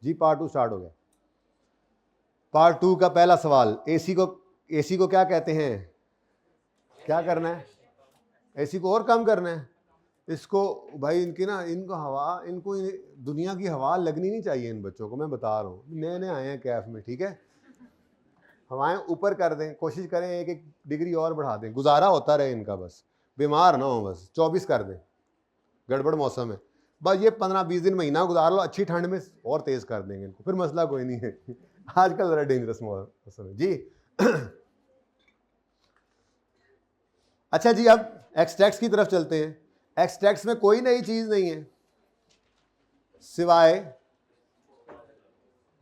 जी part 2 start हो गया। Part 2 का पहला सवाल, एसी को क्या कहते हैं? क्या करना है? एसी को और कम करना है। इसको भाई इनको हवा, इनको दुनिया की हवा लगनी नहीं चाहिए इन बच्चों को, मैं बता रहा हूँ, नए नए आए हैं कैफ में, ठीक है। हवाएं ऊपर कर दें, कोशिश करें 1-1 डिग्री और बढ़ा दें, गुजारा होता रहे इनका, बस बीमार ना हो, बस 24 कर दें, गड़बड़ मौसम है, बस ये 15-20 दिन महीना गुजार लो, अच्छी ठंड में और तेज कर देंगे इनको, फिर मसला कोई नहीं है। आजकल जरा डेंजरस मौसम है जी। अच्छा जी, अब एक्सट्रैक्ट्स की तरफ चलते हैं। एक्सट्रैक्ट्स में कोई नई चीज नहीं है सिवाय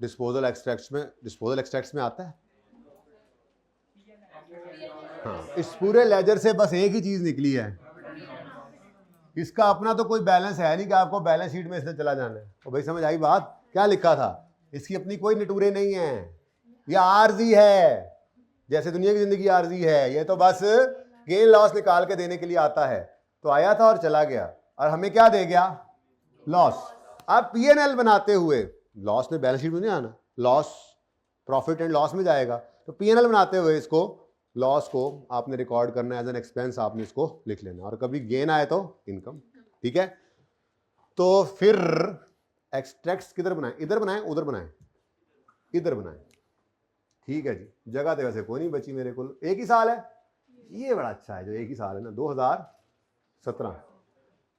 डिस्पोजल एक्सट्रैक्ट्स में आता है। हाँ, इस पूरे लेजर से बस एक ही चीज निकली है, इसका अपना तो कोई बैलेंस है नहीं कि आपको बैलेंस शीट में इसने चला जाना है। तो भाई समझ आई बात? क्या लिखा था? इसकी अपनी कोई निटूरे नहीं है, ये आर्जी है, जैसे दुनिया की जिंदगी आर्जी है, ये तो बस गेन लॉस निकाल के देने के लिए आता है। तो आया था और चला गया, और हमें क्या दे गया? लॉस। अब पीएनएल बनाते हुए, लॉस में बैलेंस शीट में नहीं आना, लॉस प्रॉफिट एंड लॉस में जाएगा, तो पीएनएल बनाते हुए इसको लॉस को आपने रिकॉर्ड करना है एज एन एक्सपेंस, आपने इसको लिख लेना, और कभी गेन आए तो इनकम, ठीक है। तो फिर एक्सट्रैक्ट्स किधर बनाएं? इधर बनाएं, उधर बनाएं, इधर बनाएं, ठीक है जी। जगह तो वैसे कोई नहीं बची मेरे को, एक ही साल है, ये बड़ा अच्छा है जो एक ही साल है ना, 2017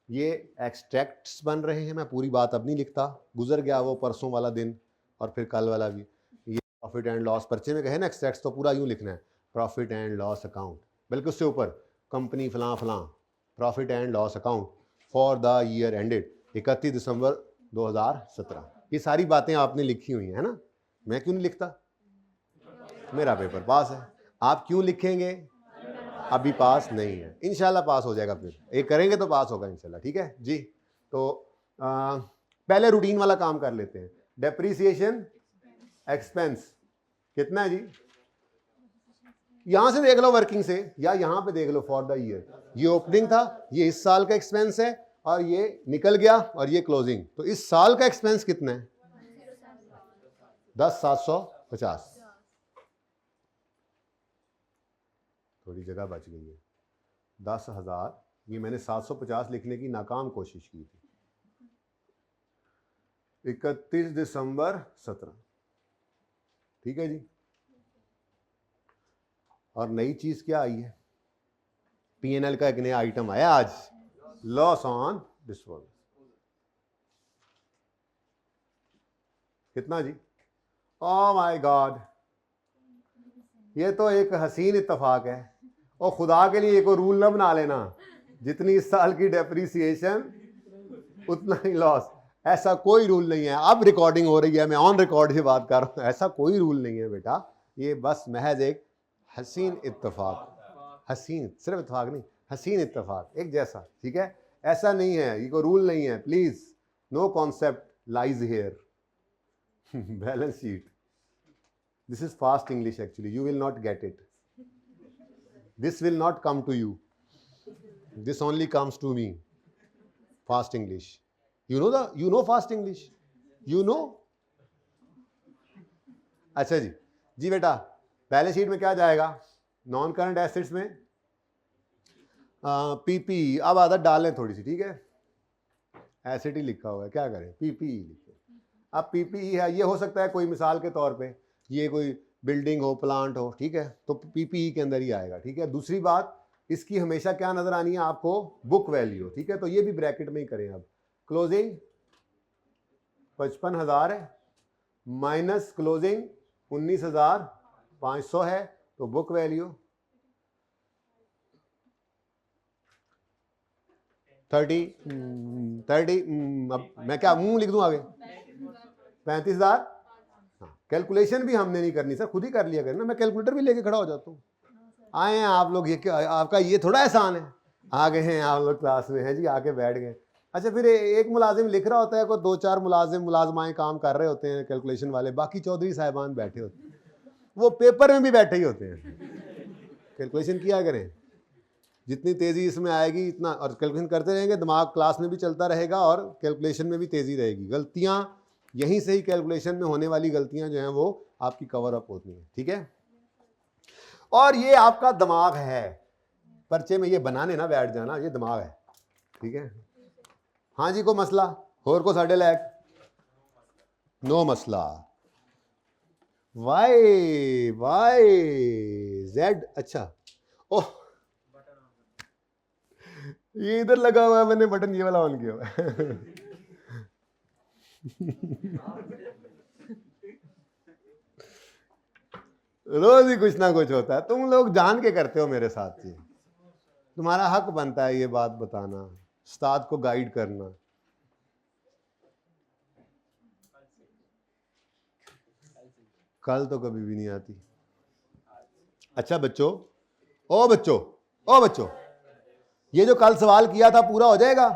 ये एक्सट्रैक्ट्स बन रहे हैं। मैं पूरी बात अब नहीं लिखता, गुजर गया वो परसों वाला दिन और फिर कल वाला भी। ये प्रॉफिट एंड लॉस पर्चे में कहे ना एक्सट्रैक्ट्स, तो पूरा यूं लिखना है, प्रॉफिट एंड लॉस अकाउंट, बल्कि उससे ऊपर कंपनी फलां फलां, profit and loss account for the year ended 31 दिसंबर 2017। ये सारी बातें आपने लिखी हुई हैं ना, मैं क्यों नहीं लिखता? मेरा पेपर पास है, आप क्यों लिखेंगे? अभी पास नहीं है, इंशाल्लाह पास हो जाएगा, फिर एक करेंगे तो पास होगा इंशाल्लाह, ठीक है जी। तो पहले रूटीन वाला काम कर लेते हैं। डेप्रीसिएशन एक्सपेंस कितना है जी? यहां से देख लो वर्किंग से, या यहां पे देख लो फॉर द ईयर, ये ओपनिंग था, ये इस साल का एक्सपेंस है, और ये निकल गया, और ये क्लोजिंग। तो इस साल का एक्सपेंस कितना है? 10,750। थोड़ी जगह बच गई है, 10,000, ये मैंने 750 लिखने की नाकाम कोशिश की थी। 31 दिसंबर 17, ठीक है जी। और नई चीज क्या आई है? पीएनएल का एक नया आइटम आया आज, लॉस ऑन डिस्पोजल। कितना जी? ओह माय गॉड, ये तो एक हसीन इत्तेफाक है। और खुदा के लिए कोई रूल ना बना लेना, जितनी इस साल की डेप्रीसिएशन उतना ही लॉस, ऐसा कोई रूल नहीं है। अब रिकॉर्डिंग हो रही है, मैं ऑन रिकॉर्ड से बात कर रहा हूं, ऐसा कोई रूल नहीं है बेटा, ये बस महज एक हसीन इत्तेफाक, हसीन, सिर्फ इत्तेफाक नहीं, हसीन इत्तेफाक, एक जैसा, ठीक है। ऐसा नहीं है, ये कोई रूल नहीं है, please, no concept lies here. Balance sheet, this is fast English actually, you will not get it, this will not come to you, this only comes to me, fast English, you know fast English, you know। अच्छा जी बेटा, balance sheet में क्या जाएगा? Non current assets में PP, अब आदत डाल लें थोड़ी सी, ठीक है, एसेट ही लिखा हुआ है, क्या करें, पीपी लिखे। अब पीपी है, ये हो सकता है कोई मिसाल के तौर पे ये कोई बिल्डिंग हो, प्लांट हो, ठीक है, तो पीपीई के अंदर ही आएगा, ठीक है। दूसरी बात, इसकी हमेशा क्या नजर आनी है आपको? बुक वैल्यू, ठीक है, तो ये भी ब्रैकेट में ही करें। अब क्लोजिंग 55,000 है, माइनस क्लोजिंग 19,500 है, तो बुक वैल्यू 30, अब मैं क्या मुंह लिख दूं आगे? 35,000। कैलकुलेशन भी हमने नहीं करनी सर, खुद ही कर लिया करें ना, मैं कैलकुलेटर भी लेके खड़ा हो जाता हूँ। आए हैं आप लोग, ये क्या आपका ये थोड़ा एहसान है, आ गए हैं आप लोग क्लास में, है जी, आके बैठ गए। अच्छा, फिर एक मुलाजिम लिख रहा होता है, कोई 2-4 मुलाजमाएं काम कर रहे होते हैं कैलकुलेशन वाले, बाकी चौधरी साहिबान बैठे होते हैं, वो पेपर में भी बैठे ही होते हैं। कैलकुलेशन किया करें, जितनी तेज़ी इसमें आएगी इतना, और कैलकुलेशन करते रहेंगे, दिमाग क्लास में भी चलता रहेगा और कैलकुलेशन में भी तेज़ी रहेगी। गलतियाँ यहीं से ही कैलकुलेशन में होने वाली गलतियां जो हैं वो आपकी कवर अप होती हैं, ठीक है। और ये आपका दिमाग है, पर्चे में ये बनाने ना बैठ जाना, ये दिमाग है, ठीक है। हाँ जी, को मसला होर को साढ़े लैक, नो मसला। वाई वाई जेड, अच्छा ओह ये इधर लगा हुआ है, मैंने बटन ये वाला ऑन किया हुआ है। रोज ही कुछ ना कुछ होता है, तुम लोग जान के करते हो मेरे साथ ही, तुम्हारा हक बनता है ये बात बताना, उस्ताद को गाइड करना। कल तो कभी भी नहीं आती। अच्छा बच्चों, ओ बच्चों, ओ बच्चों, ये जो कल सवाल किया था पूरा हो जाएगा?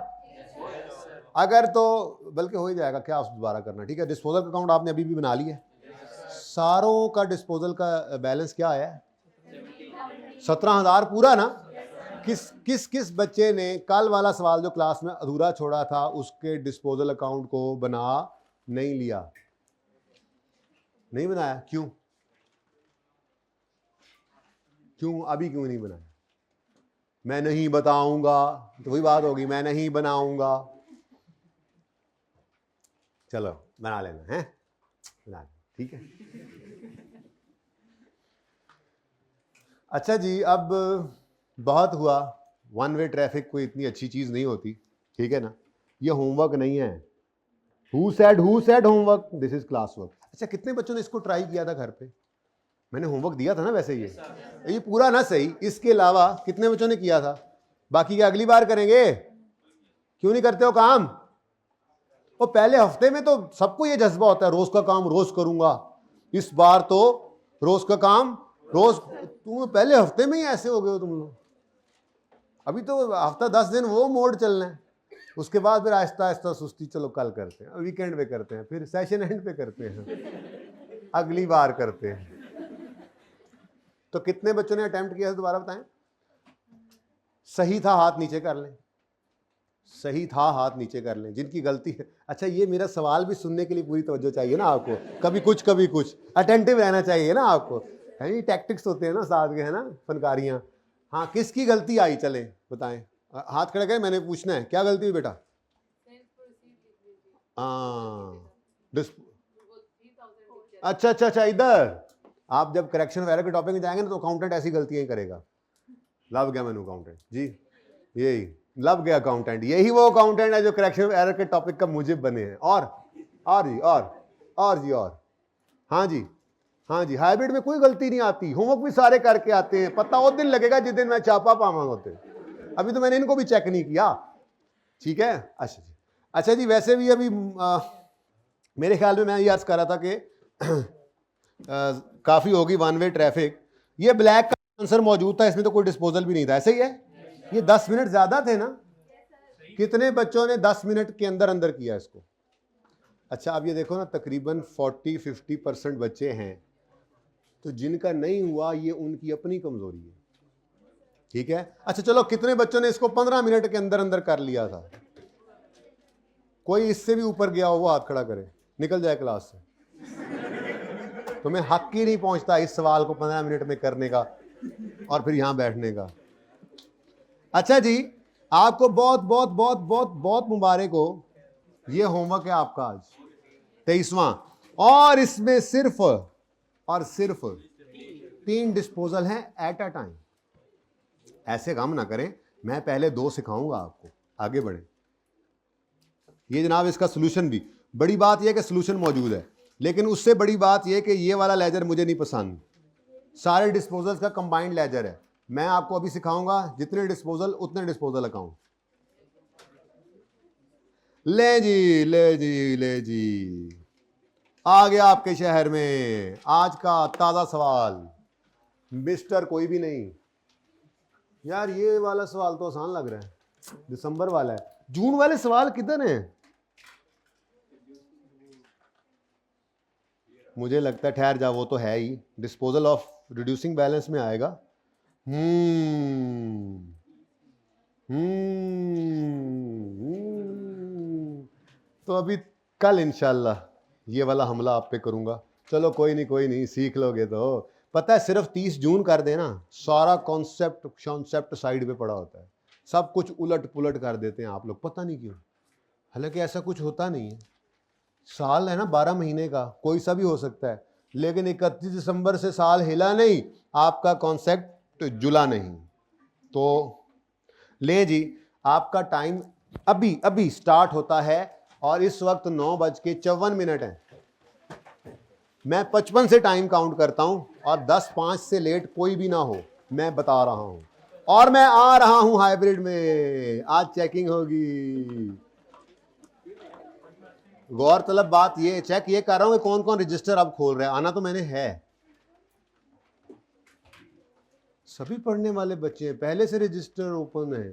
अगर तो बल्कि हो ही जाएगा, क्या दोबारा करना, ठीक है। डिस्पोजल का अकाउंट आपने अभी भी बना लिया, सारों का डिस्पोजल का बैलेंस क्या आया है? 17,000 पूरा ना। किस किस किस बच्चे ने कल वाला सवाल जो क्लास में अधूरा छोड़ा था उसके डिस्पोजल अकाउंट को बना नहीं लिया? नहीं बनाया, क्यों? क्यों अभी क्यों नहीं बनाया? मैं नहीं बताऊंगा, तो वही बात होगी, मैं नहीं बनाऊंगा। चलो बना लेना है, बना लेना, ठीक है। अच्छा जी, अब बहुत हुआ, वन वे ट्रैफिक कोई इतनी अच्छी चीज नहीं होती, ठीक है ना। ये होमवर्क नहीं है, who said homework, this is class work. अच्छा, कितने बच्चों ने इसको ट्राई किया था घर पे? मैंने होमवर्क दिया था ना वैसे, ये पूरा ना सही, इसके अलावा कितने बच्चों ने किया था? बाकी क्या अगली बार करेंगे? क्यों नहीं करते हो काम? और पहले हफ्ते में तो सबको ये जज्बा होता है रोज का काम रोज करूंगा, इस बार तो रोज का काम रोज। तुम पहले हफ्ते में ही ऐसे हो गए हो तुम लोग। अभी तो हफ्ता 10 दिन वो मोड चलना है, उसके बाद फिर आहिस्ता आहिस्ता सुस्ती, चलो कल करते हैं, वीकेंड पे करते हैं, फिर सेशन एंड पे करते हैं, अगली बार करते हैं। तो कितने बच्चों ने अटेम्प्ट किया है दोबारा बताएं? सही था हाथ नीचे कर लें, सही था हाथ नीचे कर लें जिनकी गलती है। अच्छा, ये मेरा सवाल भी सुनने के लिए पूरी तवज्जो चाहिए ना आपको, कभी कुछ अटेंटिव रहना चाहिए ना आपको, है ये टैक्टिक्स होते हैं ना साथ के, है ना, फनकारियां। हाँ, किसकी गलती आई चले बताएं, हाथ खड़े करें, मैंने पूछना है क्या गलती हुई बेटा? हाँ, अच्छा, इधर आप जब करेक्शन वगैरह के टॉपिक में जाएंगे ना तो अकाउंटेंट ऐसी गलतियां ही करेगा। लव गया मैंने अकाउंटेंट जी, यही लव गया अकाउंटेंट, यही वो अकाउंटेंट है जो करेक्शन एरर के टॉपिक का मुजिब बने हैं। और जी, और जी, और हाँ जी, हाइब्रिड में कोई गलती नहीं आती, होमवर्क भी सारे करके आते हैं, पता वो दिन लगेगा जिस दिन मैं चापा पावा होते। अभी तो मैंने इनको भी चेक नहीं किया, ठीक है। अच्छा जी, वैसे भी अभी मेरे ख्याल में मैं ये अर्ज कर रहा था कि काफी होगी वन वे ट्रैफिक। ये ब्लैक का आंसर मौजूद था, इसमें तो कोई डिस्पोजल भी नहीं था, ऐसे ही है। ये 10 मिनट ज्यादा थे ना, कितने बच्चों ने 10 मिनट के अंदर अंदर किया इसको? अच्छा, अब ये देखो ना, तकरीबन 40-50% बच्चे हैं, तो जिनका नहीं हुआ ये उनकी अपनी कमजोरी है, ठीक है। अच्छा चलो, कितने बच्चों ने इसको 15 मिनट के अंदर अंदर कर लिया था? कोई इससे भी ऊपर गया हो वो हाथ खड़ा करे, निकल जाए क्लास से। तुम्हें हक ही नहीं पहुंचता इस सवाल को 15 मिनट में करने का और फिर यहां बैठने का। अच्छा जी, आपको बहुत बहुत बहुत बहुत बहुत मुबारक हो, ये होमवर्क है आपका आज 23वां, और इसमें सिर्फ और सिर्फ 3 डिस्पोजल हैं एट अ टाइम। ऐसे काम ना करें, मैं पहले 2 सिखाऊंगा आपको, आगे बढ़े। ये जनाब इसका सोल्यूशन भी, बड़ी बात यह कि सोल्यूशन मौजूद है, लेकिन उससे बड़ी बात यह कि ये वाला लेजर मुझे नहीं पसंद, सारे डिस्पोजल्स का कंबाइंड लेजर है। मैं आपको अभी सिखाऊंगा जितने डिस्पोजल उतने डिस्पोजल अकाउंट। ले जी आ गया आपके शहर में आज का ताजा सवाल, मिस्टर कोई भी नहीं। यार ये वाला सवाल तो आसान लग रहा है, दिसंबर वाला है, जून वाले सवाल किधर हैं? मुझे लगता है, ठहर जा, वो तो है ही, डिस्पोजल ऑफ रिड्यूसिंग बैलेंस में आएगा। तो अभी कल इंशाल्लाह ये वाला हमला आप पे करूंगा। चलो कोई नहीं, सीख लोगे तो। पता है सिर्फ 30 जून कर देना, सारा कॉन्सेप्ट साइड पे पड़ा होता है, सब कुछ उलट पुलट कर देते हैं आप लोग, पता नहीं क्यों। हालांकि ऐसा कुछ होता नहीं है। साल है ना 12 महीने का, कोई सा भी हो सकता है, लेकिन 31 दिसंबर से साल हिला नहीं, आपका कॉन्सेप्ट जुला नहीं। तो ले जी, आपका टाइम अभी अभी स्टार्ट होता है और इस वक्त 9:54 है। मैं 55 से टाइम काउंट करता हूं और 10:05 से लेट कोई भी ना हो, मैं बता रहा हूं। और मैं आ रहा हूं हाइब्रिड में, आज चेकिंग होगी। गौरतलब बात ये, चेक ये कर रहा हूं कि कौन कौन रजिस्टर अब खोल रहे हैं। आना तो मैंने है, सभी पढ़ने वाले बच्चे हैं, पहले से रजिस्टर ओपन है।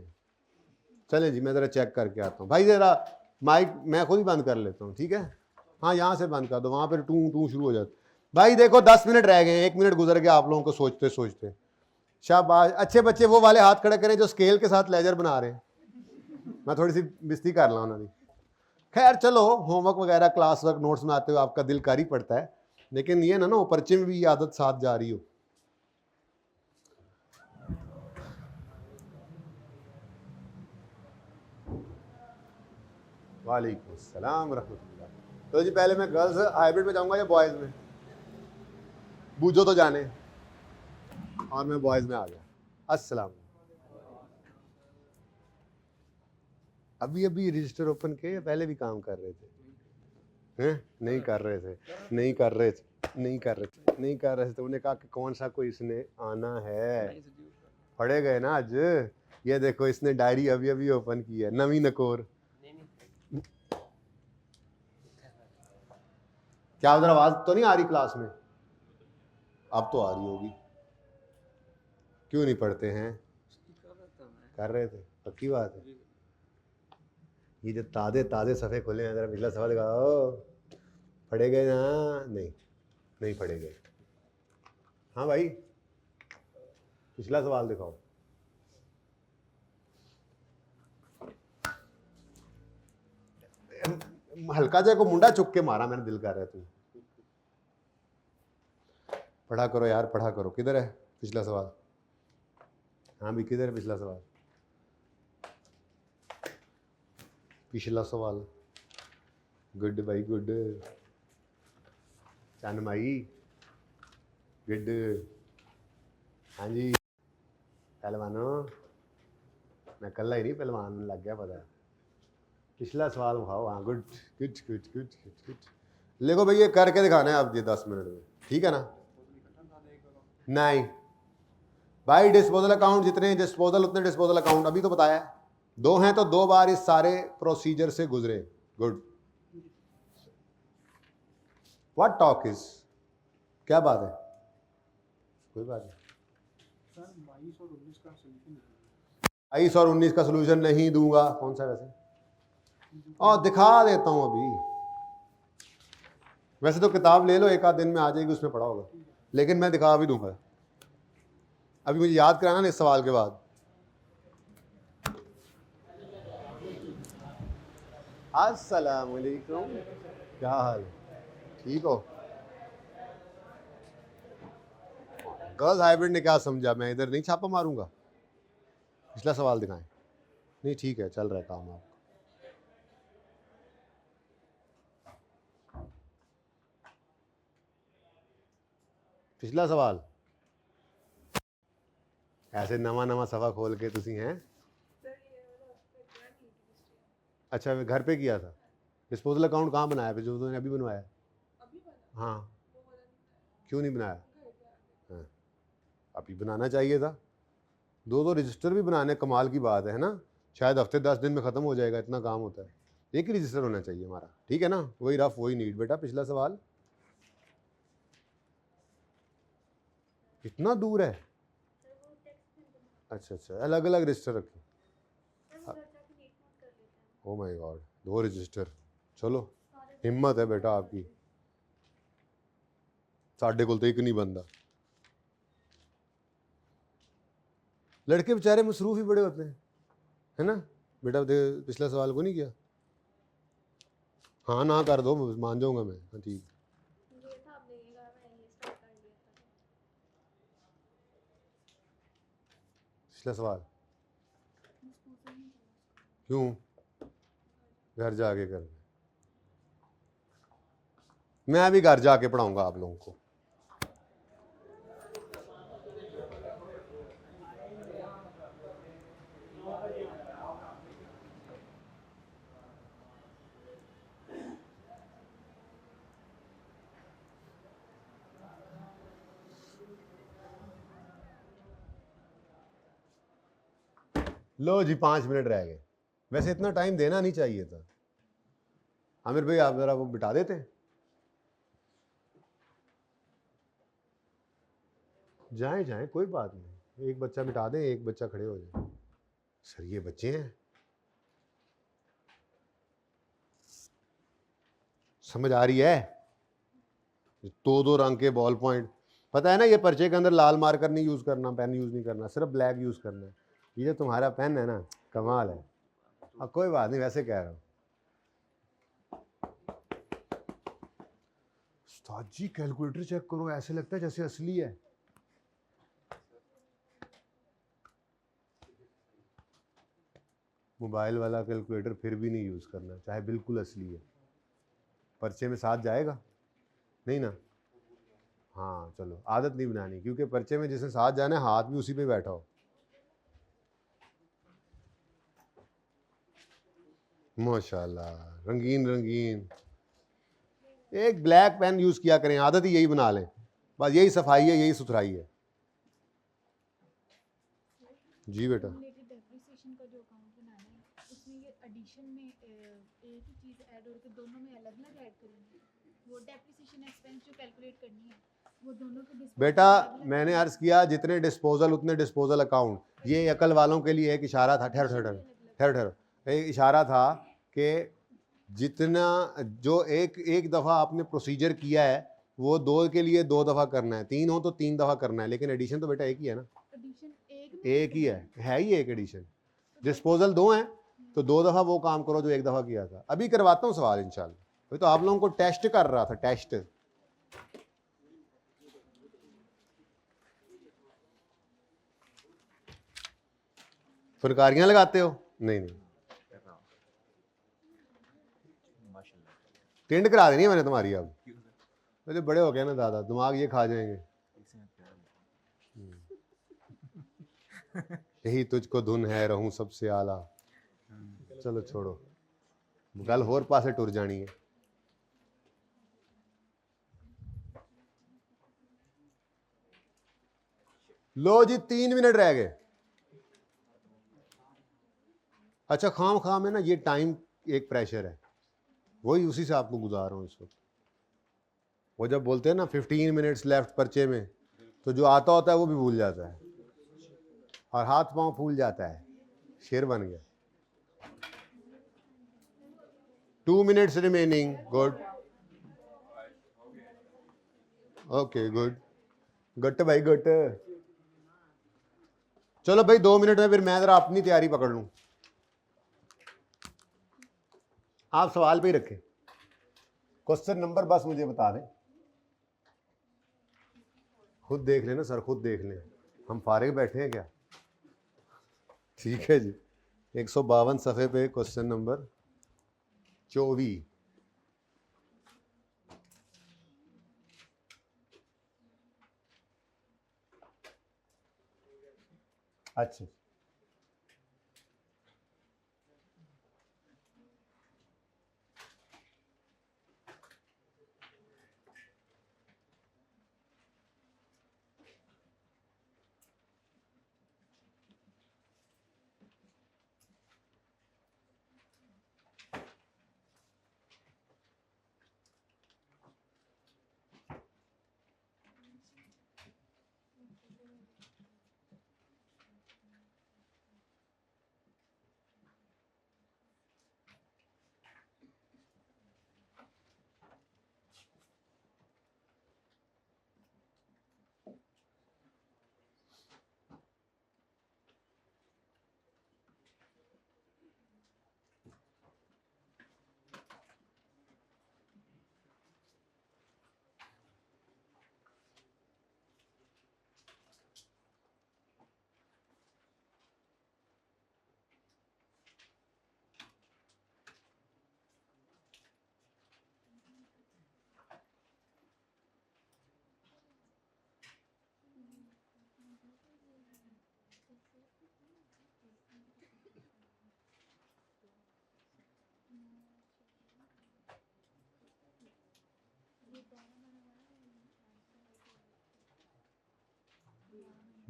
चले जी, मैं जरा चेक करके आता हूँ। भाई जरा माइक मैं खुद ही बंद कर लेता हूँ, ठीक है? हाँ, यहाँ से बंद कर दो, वहाँ पर टू टू शुरू हो जाता। भाई देखो 10 मिनट रह गए, 1 मिनट गुजर गया आप लोगों को सोचते सोचते। शाबाश, अच्छे बच्चे वो वाले हाथ खड़े करें जो स्केल के साथ लेजर बना रहे हैं। मैं थोड़ी सी बिस्ती कर रहा हूँ। खैर चलो, होमवर्क वगैरह क्लास वर्क नोट्स में आते हुए आपका दिल कर ही पड़ता है, लेकिन ये ना पर्चे में भी ये आदत साथ जा रही हो। वालेकुम सलाम रहमतुल्लाह। तो जी पहले मैं गर्ल्स हाइब्रिड में जाऊंगा या बॉयज़ में? बूझो तो जाने। और मैं बॉयज़ में आ गया। अस्सलाम। अभी अभी रजिस्टर ओपन किए या पहले भी काम कर रहे थे? हैं? नहीं कर रहे थे, नहीं कर रहे थे, नहीं कर रहे थे, नहीं कर रहे थे। तो उन्होंने कहा कि कौन सा कोई इसने आना है, पढ़े गए ना आज। ये देखो इसने डायरी अभी अभी ओपन की है, नवी नकोर। क्या उधर आवाज तो नहीं आ रही क्लास में? अब तो आ रही होगी। क्यों नहीं पढ़ते हैं? कर रहे थे, पक्की बात है। ये जो ताजे ताजे सफ़े खुले हैं, जरा पिछला सवाल दिखाओ। पढ़े गए ना? नहीं, नहीं पढ़े गए। हाँ भाई, पिछला सवाल दिखाओ। हल्का जा को मुंडा चुक के मारा मैंने, दिल कर रहा है। तू पढ़ा करो यार, पढ़ा करो। किधर है पिछला सवाल? हाँ भी, किधर है पिछला सवाल? पिछला सवाल। गुड भाई, गुड। चन माई, गुड। हाँ जी पहलवानो, मैं कल ही नहीं पहलवान, लग गया पता। पिछला सवाल उठाओ। हाँ good good good good good good. देखो भाई, ये करके दिखाना है आप ये 10 मिनट में, ठीक है ना? नहीं भाई, डिस्पोजल अकाउंट जितने डिस्पोजल उतने डिस्पोजल अकाउंट। अभी तो बताया 2 हैं, तो 2 बार इस सारे प्रोसीजर से गुजरे। गुड। व्हाट टॉक इज, क्या बात है? कोई बात नहीं। 22 और 19 का सोल्यूशन नहीं दूंगा। कौन सा वैसे? और दिखा देता हूं अभी। वैसे तो किताब ले लो, एक आध दिन में आ जाएगी, उसमें पढ़ा होगा, लेकिन मैं दिखा भी दूंगा। अभी मुझे याद कराना ना इस सवाल के बाद। अस्सलाम वालेकुम, क्या हाल? ठीक हो? गर्ल्स हाइब्रिड ने क्या समझा? मैं इधर नहीं छापा मारूंगा। पिछला सवाल दिखाएं। नहीं ठीक है, चल रहा है काम आप। पिछला सवाल। ऐसे नवा नवा सवा खोल के तुसी हैं। अच्छा, मैं घर पे किया था। डिस्पोजल अकाउंट कहाँ बनाया फिर, जो तुमने अभी बनवाया? हाँ, क्यों नहीं बनाया? हाँ, अभी बनाना चाहिए था। 2 रजिस्टर भी बनाने, कमाल की बात है ना? शायद हफ्ते 10 दिन में ख़त्म हो जाएगा, इतना काम होता है। एक ही रजिस्टर होना चाहिए हमारा, ठीक है ना? वही रफ वही नीट। बेटा पिछला सवाल। इतना दूर है? अच्छा अच्छा, अलग अलग रजिस्टर रखे। Oh my God, 2 register. चलो, हिम्मत है बेटा आपकी। साढ़े को तो एक नहीं बनता। लड़के बेचारे मसरूफ ही बड़े होते हैं, है ना? बेटा पिछला सवाल को नहीं किया? हाँ ना कर दो, मान जाऊंगा मैं। हाँ ठीक। ये था आपने ये कहा, मैं ये स्टार्ट कर लिया था। पिछला सवाल बस पूछा ही नहीं था। क्यों घर जाके कर, मैं भी घर जाके पढ़ाऊंगा आप लोगों को। लो जी 5 मिनट रह गए। वैसे इतना टाइम देना नहीं चाहिए था। आमिर भाई आप जरा वो बिठा देते। जाएं जाएं कोई बात नहीं, एक बच्चा बिठा दें, एक बच्चा खड़े हो जाए। सर ये बच्चे हैं, समझ आ रही है? दो दो रंग के बॉल पॉइंट, पता है ना ये पर्चे के अंदर लाल मार्कर नहीं यूज करना, पेन यूज नहीं करना, सिर्फ ब्लैक यूज करना है। ये जो तुम्हारा पेन है ना, कमाल है। अब कोई बात नहीं, वैसे कह रहा हूँ। उस्ताद जी कैलकुलेटर चेक करो, ऐसे लगता है जैसे असली है। मोबाइल वाला कैलकुलेटर फिर भी नहीं यूज करना, चाहे बिल्कुल असली है। पर्चे में साथ जाएगा नहीं ना? हाँ चलो, आदत नहीं बनानी, क्योंकि पर्चे में जिसने साथ जाना है हाथ भी उसी पे बैठा हो। माशाल्लाह, रंगीन रंगीन। एक ब्लैक पेन यूज किया करें, आदत ही यही बना लें, बस यही सफाई है, यही सुथराई है। जी बेटा, Accumulated depreciation का जो अकाउंट बनाना है, उसमें ये एडिशन में एक ही चीज़ ऐड हो के दोनों में अलग अलग ऐड करेंगे। वो डेप्रिसिएशन एक्सपेंस जो कैलकुलेट करनी है, वो दोनों के disposal बेटा अलग-अलग मैंने करनी अर्ज किया जितने डिस्पोजल उतने डिस्पोजल अकाउंट। ये अकल वालों के लिए एक इशारा था। ठहर ठहर है। ठहर ठहर, एक इशारा था कि जितना जो एक दफ़ा आपने प्रोसीजर किया है वो दो के लिए 2 दफ़ा करना है, 3 हो तो 3 दफ़ा करना है, लेकिन एडिशन तो बेटा एक ही है ना। एडिशन एक ही है ही एक एडिशन। डिस्पोजल 2 हैं तो 2 दफ़ा वो काम करो जो एक दफ़ा किया था। अभी करवाता हूँ सवाल इंशाल्लाह। अभी तो आप लोगों को टेस्ट कर रहा था, टेस्ट। फुनकारियाँ लगाते हो? नहीं नहीं, टेंड करा देनी है मैंने तुम्हारी। अब मुझे बड़े हो गए ना दादा, दिमाग ये खा जाएंगे। यही तुझको धुन है रहूं सबसे आला। चलो छोड़ो, गल होर पासे टुर जानी है। लो जी 3 मिनट रह गए। अच्छा खाम खाम है ना, ये टाइम एक प्रेशर है, वही उसी से आपको गुजार रहा हूँ इस वक्त। वो जब बोलते हैं ना 15 मिनट्स लेफ्ट पर्चे में, तो जो आता होता है वो भी भूल जाता है और हाथ पांव फूल जाता है। शेर बन गया। 2 minutes remaining. Good, okay good, गट भाई गट। चलो भाई 2 मिनट में फिर मैं जरा अपनी तैयारी पकड़ लूं। आप सवाल पे ही रखें, क्वेश्चन नंबर बस मुझे बता दें। खुद देख लेना सर, खुद देख लें, हम फारिग बैठे हैं क्या? ठीक है जी। 152 सफ़े पे क्वेश्चन नंबर 24। अच्छा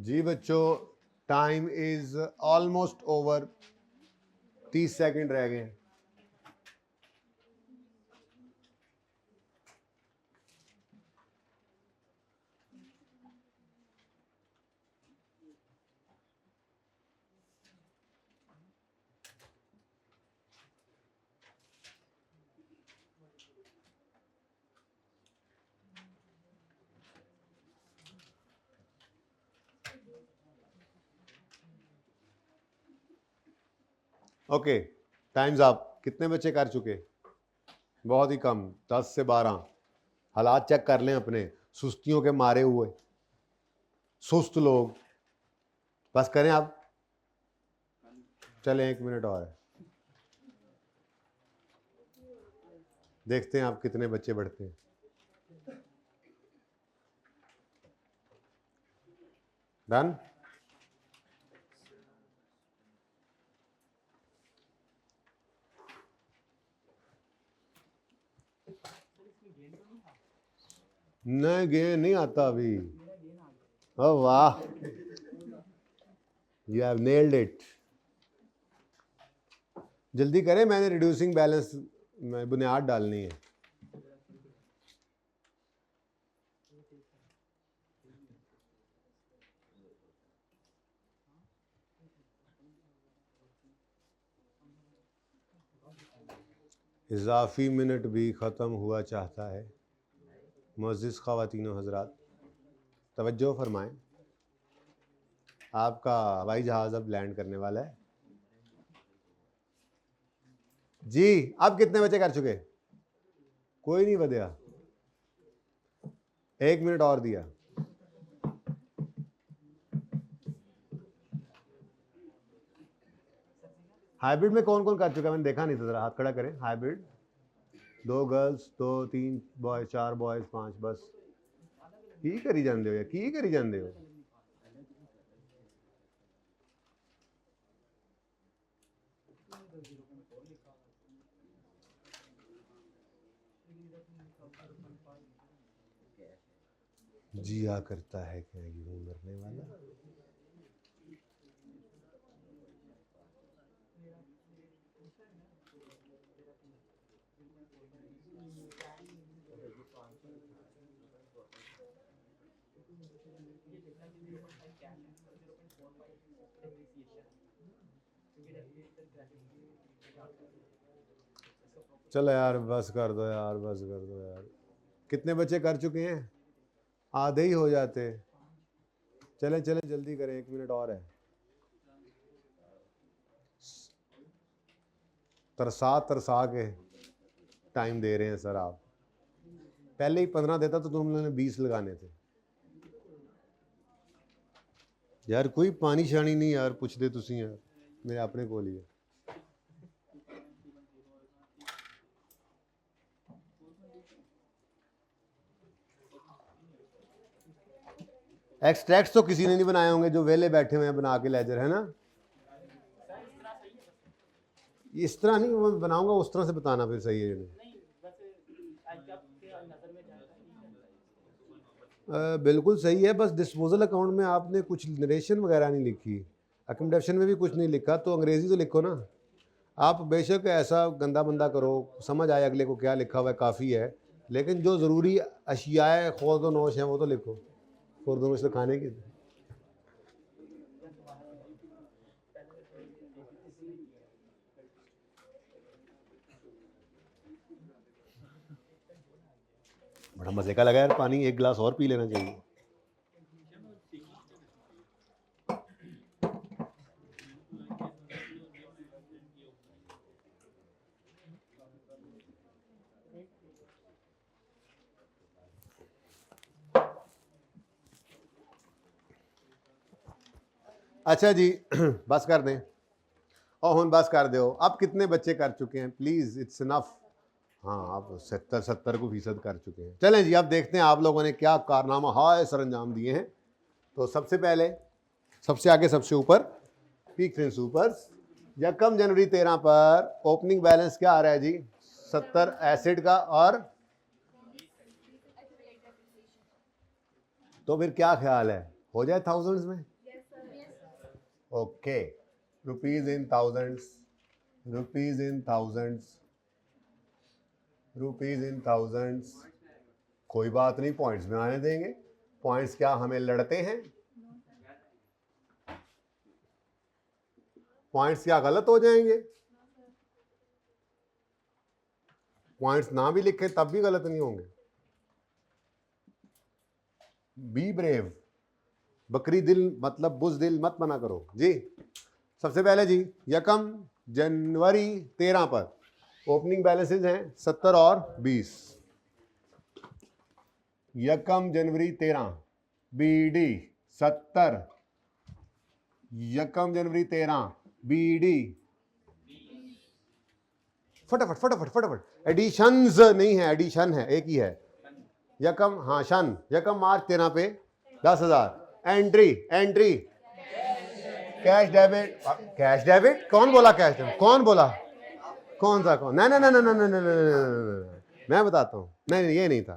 जी बच्चों, time is almost over, 30 second रह गए। Okay, times up. कितने बच्चे कर चुके? बहुत ही कम, 10 से 12। हालात चेक कर लें अपने, सुस्तियों के मारे हुए सुस्त लोग। बस करें आप, चलें 1 मिनट और है, देखते हैं आप कितने बच्चे बढ़ते हैं। डन। नहीं, गे नहीं आता अभी। ओह वाह, यू हैव नेल्ड इट। जल्दी करें, मैंने रिड्यूसिंग बैलेंस में बुनियाद डालनी है। इजाफी मिनट भी ख़त्म हुआ चाहता है। मुअज़्ज़िज़ ख़वातीन व हज़रात, तवज्जो फरमाएं, आपका हवाई जहाज़ अब लैंड करने वाला है। जी, अब कितने बच्चे कर चुके? कोई नहीं बदया, 1 मिनट और दिया। हाइब्रिड में कौन कौन कर चुका है? मैंने देखा नहीं था, जरा हाथ खड़ा करें। Hybrid 2 girls, 2 3 boy, 4 boys, 5। बस की करी जाते हो या की करी जाते हो? जिया करता है क्या यूं मरने वाला? चलो यार बस कर दो यार, बस कर दो यार। कितने बच्चे कर चुके हैं? आधे ही हो जाते। चले चले जल्दी करें, 1 मिनट और है। तरसा तरसा के टाइम दे रहे हैं सर आप। पहले ही 15 देता तो तुम लोगों ने 20 लगाने थे यार। कोई पानी शानी नहीं यार, पूछ दे तुसी यार, मेरे अपने को लिए। एक्सट्रैक्ट्स तो किसी ने नहीं बनाए होंगे, जो वेले बैठे हुए हैं बना के लेजर, है ना? इस तरह नहीं, मैं बनाऊंगा उस तरह से बताना फिर सही है। बिल्कुल सही है, बस डिस्पोजल अकाउंट में आपने कुछ नरेशन वगैरह नहीं लिखी, अकोमोडेशन में भी कुछ नहीं लिखा, तो अंग्रेज़ी तो लिखो ना। आप बेशक ऐसा गंदा बंदा करो, समझ आए अगले को क्या लिखा हुआ है, काफ़ी है, लेकिन जो ज़रूरी अशियाए खुर्द व नोश हैं वो तो लिखो। खुर्द व नोश तो खाने की। बड़ा मज़े का लगा यार पानी, 1 गिलास और पी लेना चाहिए। अच्छा जी बस कर दें, और हुन बस कर दो। अब कितने बच्चे कर चुके हैं प्लीज़, इट्स इनफ। हाँ, आप 70 को फीसद कर चुके हैं। चलें जी, अब देखते हैं आप लोगों ने क्या कारनामा हाय सर अंजाम दिए हैं। तो सबसे पहले, सबसे आगे, सबसे ऊपर, पीक एंड सुपर्स। यकम जनवरी 13 पर ओपनिंग बैलेंस क्या आ रहा है जी? 70 एसिड का, और तो फिर क्या ख्याल है, हो जाए थाउजेंड्स में? Okay, rupees in thousands, rupees in thousands, rupees in thousands. कोई बात नहीं, पॉइंट्स में आने देंगे। पॉइंट्स क्या हमें लड़ते हैं? पॉइंट्स क्या गलत हो जाएंगे? पॉइंट्स ना भी लिखे तब भी गलत नहीं होंगे। बी ब्रेव, बकरी दिल मतलब बुज़दिल मत बना करो जी। सबसे पहले जी, यकम जनवरी 13 पर ओपनिंग बैलेंसेज हैं 70 और 20। यकम जनवरी 13 बीडी 70, यकम जनवरी 13 बीडी, फटाफट फटाफट फटाफट। एडिशंस नहीं है, एडिशन है, एक ही है। यकम, हाँ शन, यकम मार्च 13 पे 10,000। Entry, entry cash debit, cash debit कौन बोला? कैश डेबिट कौन बोला? कौन सा? कौन? नहीं नहीं नहीं नहीं नहीं नहीं, मैं बताता हूँ। नहीं ये नहीं था,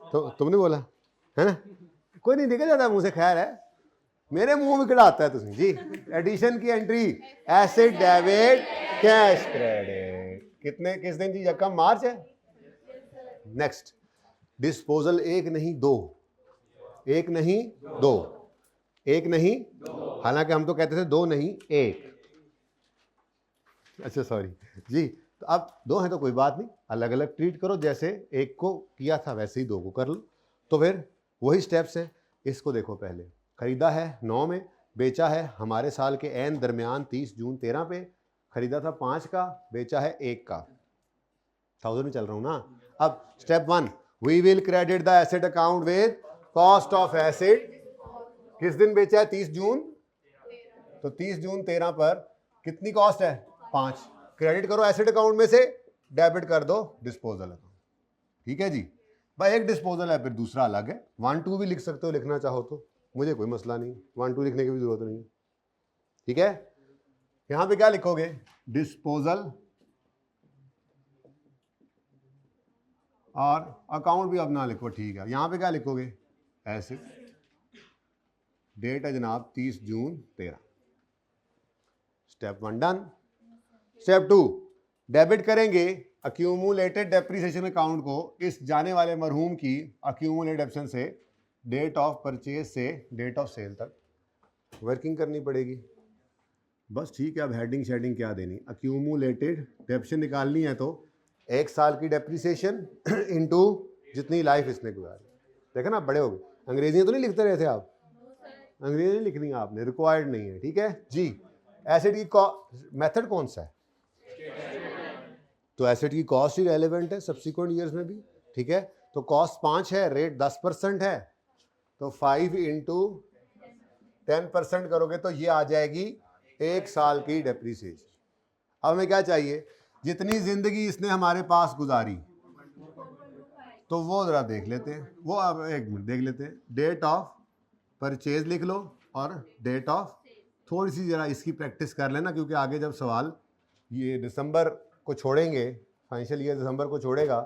तो तुमने बोला है ना। कोई नहीं निकल जाता मुंह से, खैर है, मेरे मुंह में कढ़ाता है तुम जी। एडिशन की entry, asset debit cash credit. कितने, किस दिन जी? यकम मार्च है। नेक्स्ट, डिस्पोजल एक नहीं दो, एक नहीं दो, एक नहीं, हालांकि हम तो कहते थे दो नहीं एक। अच्छा सॉरी जी, तो अब दो हैं तो कोई बात नहीं, अलग अलग ट्रीट करो, जैसे एक को किया था वैसे ही दो को कर लो। तो फिर वही स्टेप्स हैं। इसको देखो, पहले खरीदा है 9 में, बेचा है हमारे साल के एन दरमियान 30 जून 13 पे। खरीदा था 5 का, बेचा है 1 का, 1000 में चल रहा हूँ ना। अब step 1, we will credit the asset account with cost of asset. किस दिन बेचा है? 30 जून। तो 30 जून 13 पर कितनी कॉस्ट है? 5। क्रेडिट करो एसेट अकाउंट में से, डेबिट कर दो डिस्पोजल अकाउंट। ठीक है जी। भाई एक डिस्पोजल है, फिर दूसरा अलग है। 1 2 भी लिख सकते हो, लिखना चाहो तो, मुझे कोई मसला नहीं, 1 2 लिखने की भी जरूरत नहीं है। ठीक है, यहां पे क्या लिखोगे? डिस्पोजल, और अकाउंट भी अब ना लिखो, ठीक है। यहां पे क्या लिखोगे? एसेट, डेट है जनाब 30 जून 13। Step 1 done. स्टेप 2, डेबिट करेंगे अक्यूमुलेटेड डेप्रिसिएशन अकाउंट को इस जाने वाले मरहूम की अक्यूमुलेटेड एब्सेंस से डेट ऑफ परचेज से डेट ऑफ सेल तक वर्किंग करनी पड़ेगी। बस ठीक है। अब हेडिंग शेडिंग क्या देनी? अक्यूमुलेटेड डेप्शन निकालनी है तो 1 साल की डेप्रिसिएशन इनटू जितनी लाइफ इसने गुजारी। देखा ना, बड़े हो गए। अंग्रेजी तो नहीं लिखते रहे थे आप? अंग्रेजी लिखनी है आपने, रिक्वायर्ड नहीं है। ठीक है जी। एसेट की मेथड कौन सा है? तो एसेट की कॉस्ट ही रेलेवेंट है सब्सिक्वेंट ईयर्स में भी। ठीक है, तो कॉस्ट 5 है, रेट 10% है, तो 5 इंटू 10% करोगे तो ये आ जाएगी 1 साल की डेप्रिसिएशन। अब हमें क्या चाहिए? जितनी जिंदगी इसने हमारे पास गुजारी, तो वो जरा देख लेते हैं। वो अब 1 मिनट देख लेते हैं। डेट ऑफ परचेज लिख लो और डेट ऑफ, थोड़ी सी जरा इसकी प्रैक्टिस कर लेना, क्योंकि आगे जब सवाल ये दिसंबर को छोड़ेंगे, फाइनेंशियल ईयर दिसंबर को छोड़ेगा,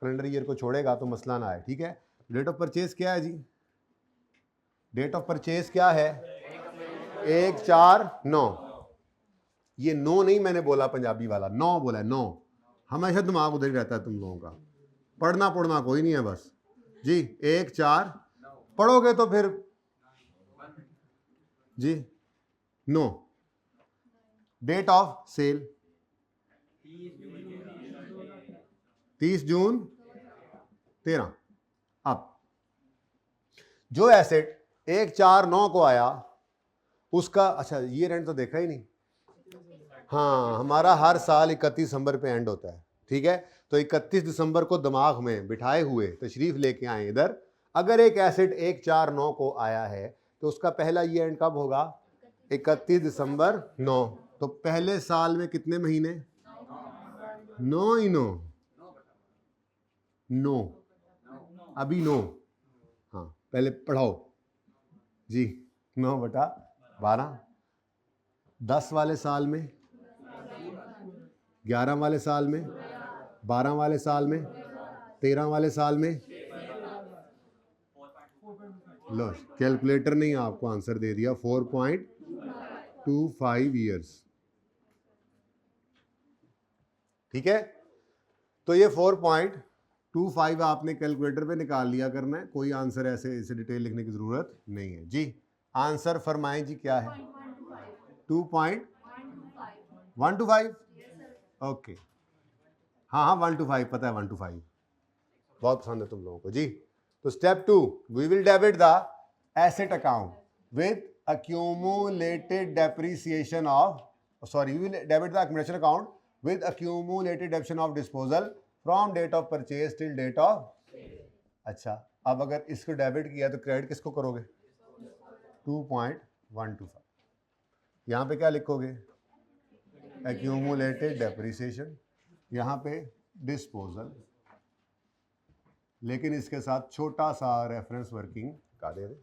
कैलेंडर ईयर को छोड़ेगा, तो मसला ना आए। ठीक है, डेट ऑफ परचेज क्या है जी? डेट ऑफ परचेज क्या है? 1/4/9। ये 9 नहीं मैंने बोला पंजाबी वाला, 9 बोला है, 9। हमेशा दिमाग उधर ही रहता है तुम लोगों का, पढ़ना पढ़ना कोई नहीं है बस जी। 1/4 पढ़ोगे तो फिर जी 9। डेट ऑफ सेल 30 जून 13। अब जो एसेट 1/4/9 को आया उसका, अच्छा ये रेंट तो देखा ही नहीं। हाँ, हमारा हर साल 31 दिसंबर पे एंड होता है। ठीक है, तो 31 दिसंबर को दिमाग में बिठाए हुए तशरीफ लेके आए इधर। अगर एक एसेट 1/4/9 को आया है तो उसका पहला ये एंड कब होगा? 31 दिसंबर 9। तो पहले साल में कितने महीने? 9 ही 9, 9 अभी 9। हाँ पहले पढ़ाओ जी। 9/12। 10 वाले साल में, 11 वाले साल में, 12 वाले साल में, 13 वाले साल में, लो कैलकुलेटर ने आपको आंसर दे दिया 4.25 ईयर्स। ठीक है, तो ये 4.25 आपने कैलकुलेटर पे निकाल लिया करना है, कोई आंसर ऐसे इसे डिटेल लिखने की ज़रूरत नहीं है जी। आंसर फरमाएं जी क्या है? 2.125। ओके, हाँ हाँ 125 पता है, 125 बहुत पसंद है तुम लोगों को जी। तो step 2, we will debit the asset account with accumulated depreciation of, sorry, we will debit the accumulation account with accumulated depreciation of disposal from date of purchase till date of। अच्छा, अब अगर इसको डेबिट किया तो credit किसको करोगे? 2.125। यहाँ पे क्या लिखोगे? accumulated depreciation, यहाँ पे डिस्पोजल, लेकिन इसके साथ छोटा सा रेफरेंस वर्किंग का दे दे।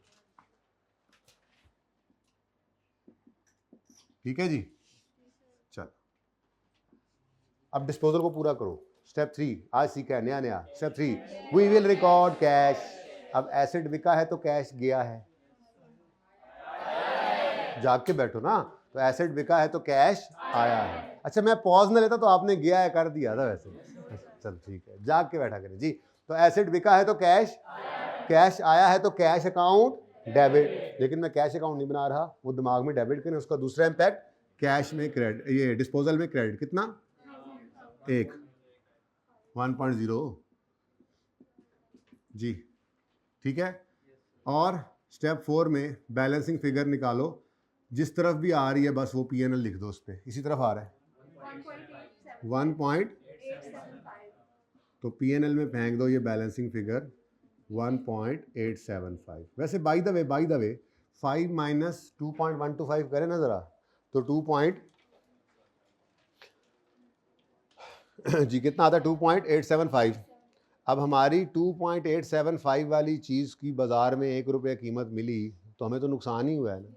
ठीक है जी, चल अब डिस्पोजल को पूरा करो। स्टेप 3 आज सीखा है नया। Step 3, we will record cash. अब एसेट बिका है तो कैश गया है, जाग के बैठो ना, तो एसेट बिका है तो कैश आया है। अच्छा मैं पॉज ना लेता तो आपने गया है कर दिया था वैसे। चल ठीक है, जाग के बैठा करें जी। तो एसेट बिका है तो कैश आया है, तो कैश अकाउंट डेबिट, लेकिन मैं कैश अकाउंट नहीं बना रहा, वो दिमाग में डेबिट करें, उसका दूसरा इम्पैक्ट कैश में क्रेडिट, ये डिस्पोजल में क्रेडिट कितना? 1.0 जी। ठीक है, और स्टेप 4 में बैलेंसिंग फिगर निकालो, जिस तरफ भी आ रही है बस वो पीएनएल लिख दो उस पर, इसी तरफ आ रहा है 1. तो पीएनएल में फेंक दो ये बैलेंसिंग फिगर 1.875। वैसे बाय द वे 5 माइनस 2.125 करें ना ज़रा, तो 2 जी कितना आता है? 2.875। अब हमारी 2.875 वाली चीज़ की बाज़ार में 1 रुपये कीमत मिली तो हमें तो नुकसान ही हुआ है ना,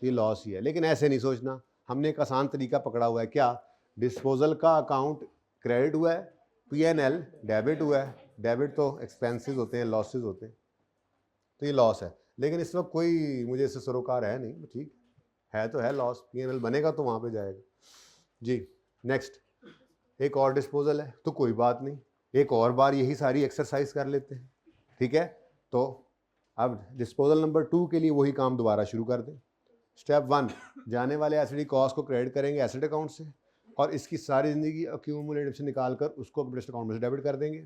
ये लॉस ही है। लेकिन ऐसे नहीं सोचना, हमने एक आसान तरीका पकड़ा हुआ है। क्या? डिस्पोजल का अकाउंट क्रेडिट हुआ है, पीएनएल डेबिट हुआ है। डेबिट तो एक्सपेंसेस होते हैं, लॉसेस होते हैं, तो ये लॉस है। लेकिन इस वक्त कोई मुझे इससे सरोकार है नहीं, ठीक है तो है लॉस, पीएनएल बनेगा तो वहाँ पे जाएगा जी। नेक्स्ट एक और डिस्पोजल है, तो कोई बात नहीं, एक और बार यही सारी एक्सरसाइज कर लेते हैं। ठीक है, तो अब डिस्पोजल नंबर 2 के लिए वही काम दोबारा शुरू कर दें। स्टेप 1, जाने वाले एसिड कॉस्ट को क्रेडिट करेंगे एसिड अकाउंट से, और इसकी सारी ज़िंदगी अक्यूमुलेटिव से निकाल कर उसको इंटरेस्ट अकाउंट में से डेबिट कर देंगे।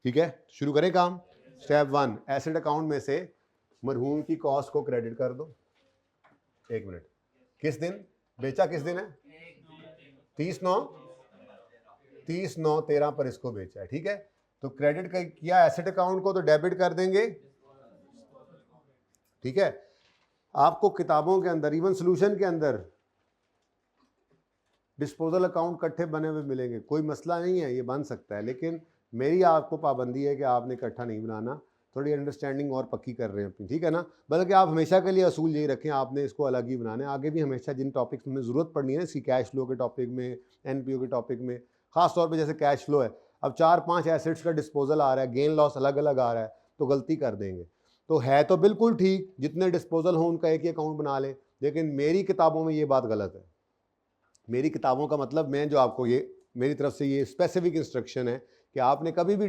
ठीक है, शुरू करें काम। स्टेप 1, एसिड अकाउंट में से मरहूम की कॉस्ट को क्रेडिट कर दो। 1 मिनट, किस दिन बेचा? किस दिन है? 30/9/13 पर इसको बेचा है। ठीक है, तो क्रेडिट किया एसेट अकाउंट को तो डेबिट कर देंगे। ठीक है, आपको किताबों के अंदर, इवन सॉल्यूशन के अंदर डिस्पोजल अकाउंट इकट्ठे बने हुए मिलेंगे, कोई मसला नहीं है, ये बन सकता है, लेकिन मेरी आपको पाबंदी है कि आपने इकट्ठा नहीं बनाना। थोड़ी अंडरस्टैंडिंग और पक्की कर रहे हैं अपनी, ठीक है ना। बल्कि आप हमेशा के लिए असूल यही रखें, आपने इसको अलग ही बनाना है। आगे भी हमेशा जिन टॉपिक्स में ज़रूरत पड़नी है, इसी कैश फ्लो के टॉपिक में, एनपीओ के टॉपिक में, ख़ास तौर पे जैसे कैश फ्लो है, अब 4-5 एसेट्स का डिस्पोजल आ रहा है, गेन लॉस अलग अलग आ रहा है, तो गलती कर देंगे। तो है तो बिल्कुल ठीक, जितने डिस्पोजल हों उनका एक ही अकाउंट बना लें, लेकिन मेरी किताबों में ये बात गलत है। मेरी किताबों का मतलब, मैं जो आपको ये मेरी तरफ से ये स्पेसिफिक इंस्ट्रक्शन है कि आपने कभी भी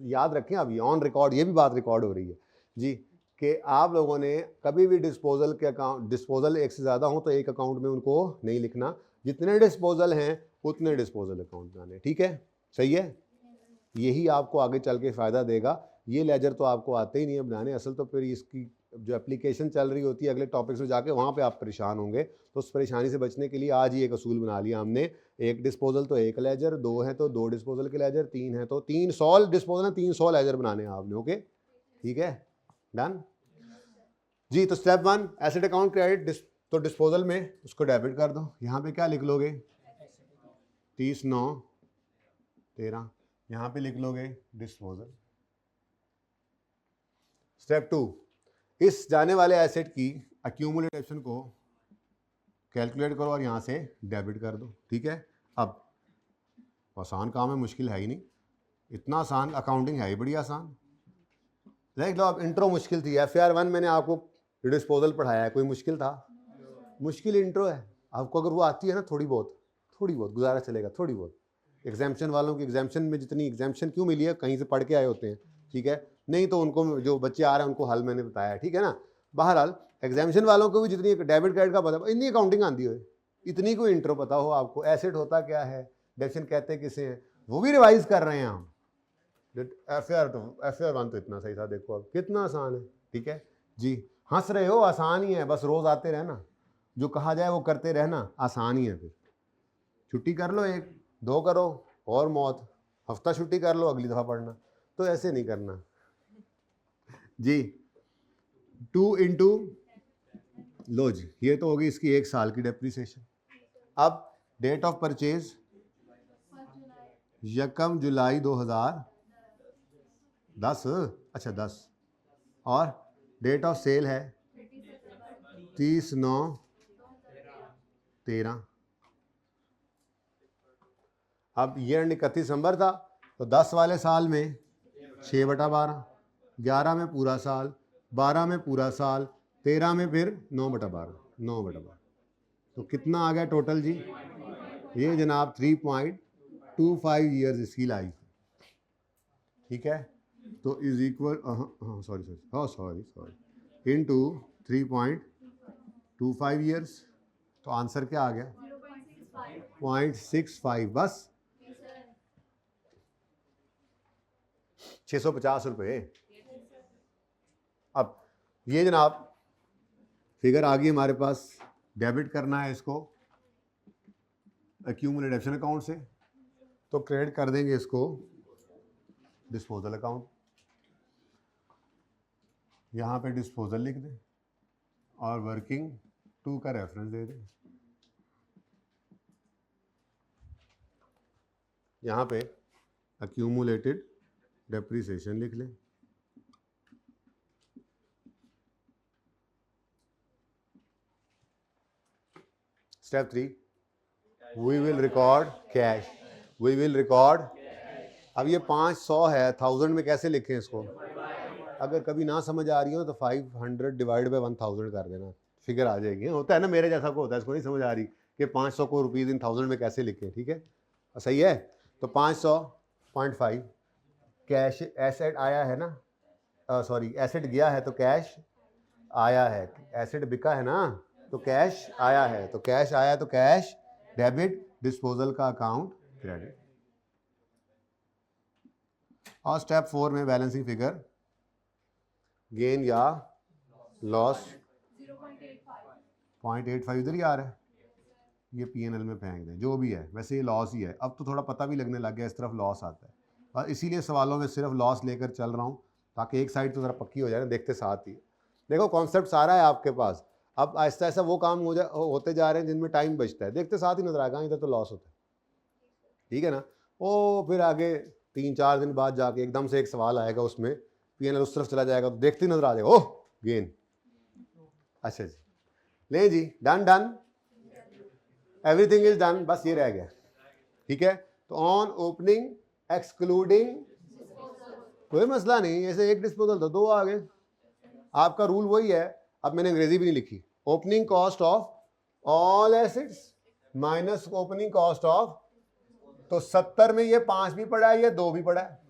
याद रखें, अभी ऑन रिकॉर्ड ये भी बात रिकॉर्ड हो रही है जी, कि आप लोगों ने कभी भी डिस्पोजल के अकाउंट, डिस्पोजल एक से ज़्यादा हो तो एक अकाउंट में उनको नहीं लिखना, जितने डिस्पोजल हैं उतने डिस्पोजल अकाउंट बनाने। ठीक है, सही है, यही आपको आगे चल के फ़ायदा देगा। ये लेजर तो आपको आते ही नहीं है बनाने, असल तो फिर इसकी जो एप्लीकेशन चल रही होती है अगले टॉपिक्स में जाके, वहाँ पे आप परेशान होंगे। तो उस परेशानी से बचने के लिए आज ही एक असूल बना लिया हमने, एक डिस्पोजल तो एक लेजर, 2 है तो 2 डिस्पोजल के लेजर, 3 है तो 300 डिस्पोजल है, 300 लेजर बनाने हैं आपने। ओके, ठीक है, डन जी। तो स्टेप 1, एसेट अकाउंट क्रेडिट, तो डिस्पोजल में उसको डेबिट कर दो। यहाँ पे क्या लिख लोगे? 30/9/13, यहाँ पे लिख लोगे डिस्पोजल। स्टेप 2, इस जाने वाले एसेट की एक्यूमुलेशन को कैलकुलेट करो और यहाँ से डेबिट कर दो। ठीक है, अब आसान काम है, मुश्किल है ही नहीं, इतना आसान, अकाउंटिंग है ही बड़ी आसान। देख लो, अब इंट्रो मुश्किल थी। FAR 1 मैंने आपको डिस्पोजल पढ़ाया है, कोई मुश्किल था? मुश्किल इंट्रो है। आपको अगर वो आती है ना थोड़ी बहुत गुजारा चलेगा, थोड़ी बहुत। एग्जाम्पशन वालों की एग्जाम्पशन में जितनी एग्जाम्पशन क्यों मिली है, कहीं से पढ़ के आए होते हैं, ठीक है? नहीं तो उनको, जो बच्चे आ रहे हैं उनको हल मैंने बताया, ठीक है ना? बहरहाल एग्जाम्पशन वालों को भी जितनी डेबिट क्रेडिट का पता, इतनी अकाउंटिंग आती हो, इतनी कोई इंट्रो पता हो आपको, एसेट होता क्या है, डेबिशन कहते किसे हैं, वो भी रिवाइज कर रहे हैं हम। FAR 1 तो इतना सही था, देखो अब कितना आसान है, ठीक है जी। हंस रहे हो, आसान ही है, बस रोज आते रहना, जो कहा जाए वो करते रहना, आसान ही है। फिर छुट्टी कर लो, 1-2 करो और मौत, हफ्ता छुट्टी कर लो, अगली दफा पढ़ना। तो ऐसे नहीं करना जी। 2 इंटू, लो जी, ये तो होगी इसकी 1 साल की डेप्रिसिएशन। अब डेट ऑफ परचेज 1 जुलाई 2010, अच्छा 10, और डेट ऑफ सेल है 30/9/13। अब ईयर 31 दिसंबर था, तो 10 वाले साल में 6/12, 11 में पूरा साल, 12 में पूरा साल, 13 में फिर 9/12। तो कितना आ गया टोटल जी? ये जनाब 3.25 ईयर्स इसकी लाइफ, ठीक है? तो is equal, sorry into 3.25 years, तो आंसर क्या आ गया? 0.65, बस 650 रुपये। अब ये जनाब फिगर आ गई हमारे पास, डेबिट करना है इसको एक्यूमुलेट डेबिशन अकाउंट से, तो क्रेडिट कर देंगे इसको डिस्पोजल अकाउंट। यहाँ पे डिस्पोजल लिख दें और वर्किंग 2 का रेफरेंस दे दें। यहाँ पे एक्यूमुलेटेड डेप्रिसिएशन लिख लें। Step 3, we will record cash. We will record, अब ये 500 है, 1000 में कैसे लिखें इसको? अगर कभी ना समझ आ रही हो तो 500 डिवाइड बाय 1000 कर देना, फिगर आ जाएगी। होता है ना, मेरे जैसा को होता है, इसको नहीं समझ आ रही कि 500 को रुपीज़ इन 1000 में कैसे लिखें, ठीक है? सही है। तो 500.5 कैश एसेट आया है ना, सॉरी एसेट गया है तो कैश आया है, एसेट बिका है ना तो कैश आया है, तो कैश आया तो कैश डेबिट, डिस्पोजल का अकाउंट क्रेडिट। और स्टेप 4 में बैलेंसिंग फिगर, गेन या लॉस 0.85 इधर ही आ रहा है, ये P&L में फेंक दें, जो भी है, वैसे ये लॉस ही है। अब तो थोड़ा पता भी लगने लग गया, इस तरफ लॉस आता है, और इसीलिए सवालों में सिर्फ लॉस लेकर चल रहा हूँ, ताकि एक साइड तो ज़रा पक्की हो जाए ना, देखते साथ ही। देखो कॉन्सेप्ट सारा है आपके पास, अब आहिस्ता आहिस्ता वो काम होते जा रहे हैं जिनमें टाइम बचता है, देखते साथ ही नजर आएगा, इधर तो लॉस होता है, ठीक है ना? ओ फिर आगे 3-4 दिन बाद जाके एकदम से एक सवाल आएगा, उसमें P&L उस तरफ चला जाएगा, तो देखते ही नजर आ जाएगा, ओह गेन। अच्छा जी, ले जी, डन, एवरीथिंग इज डन, बस ये रह गया, ठीक है? तो ऑन ओपनिंग एक्सक्लूडिंग, कोई मसला नहीं, ऐसे एक डिस्पोजल तो 2 आ गए, आपका रूल वही है। अब मैंने अंग्रेजी भी नहीं लिखी, opening cost of all assets minus opening cost of, तो 70 में ये 5 भी पड़ा है, ये 2 भी पड़ा है,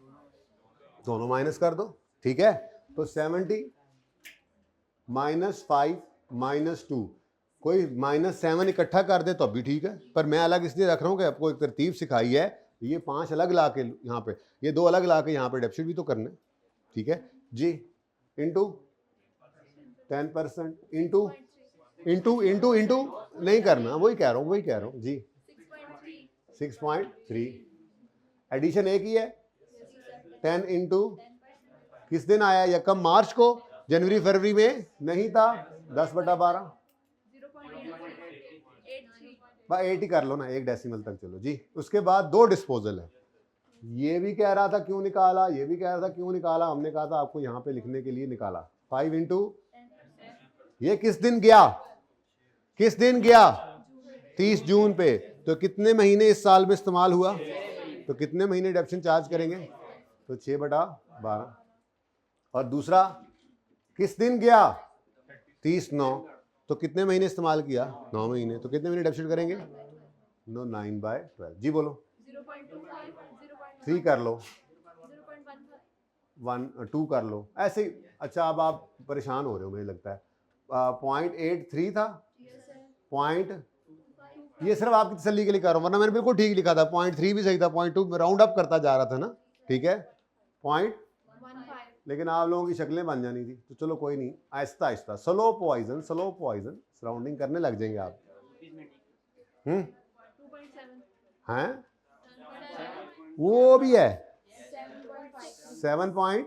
दोनों माइनस कर दो, ठीक है? तो 70 -5 -2, कोई -7 इकट्ठा कर दे तो भी ठीक है, पर मैं अलग इसलिए रख रहा हूँ कि आपको एक तरतीब सिखाई है, ये 5 अलग ला के यहाँ पे, ये 2 अलग ला के यहाँ पे डेबिट भी तो करना है, ठीक है जी? इंटू 10%, इंटू नहीं करना, वही कह रहा हूँ जी, 6.3। एडिशन एक ही है, 10 इंटू किस दिन आया? 1 मार्च को, जनवरी फरवरी में नहीं था, 10/12, 8 ही कर लो ना, 1 डेसिमल तक चलो जी। उसके बाद 2 डिस्पोजल है, ये भी कह रहा था क्यों निकाला, ये भी कह रहा था क्यों निकाला, हमने कहा था आपको यहाँ पे लिखने के लिए निकाला। 5 इंटू, ये किस दिन गया? 30 जून पे, तो कितने महीने इस साल में इस्तेमाल हुआ, तो कितने महीने डेबिशन चार्ज करेंगे? तो 6/12। और दूसरा किस दिन गया 30/9, तो कितने महीने इस्तेमाल किया 9 महीने, तो कितने महीने डेप्यूट करेंगे 9/12। जी बोलो 3 कर लो 1 2 कर लो ऐसे ही। अच्छा अब आप परेशान हो रहे हो मुझे लगता है। 0.83 था पॉइंट, ये सिर्फ आपकी तसल्ली के लिए कर रहा हूँ, वरना मैंने बिल्कुल ठीक लिखा था। 0.3 भी सही था, 0.2 राउंड अप करता जा रहा था ना, ठीक है। पॉइंट, लेकिन आप लोगों की शक्लें बन जानी थी, तो चलो कोई नहीं, Aahista Aahista slow poison surrounding करने लग जाएंगे आप। हैं वो भी है 7.5।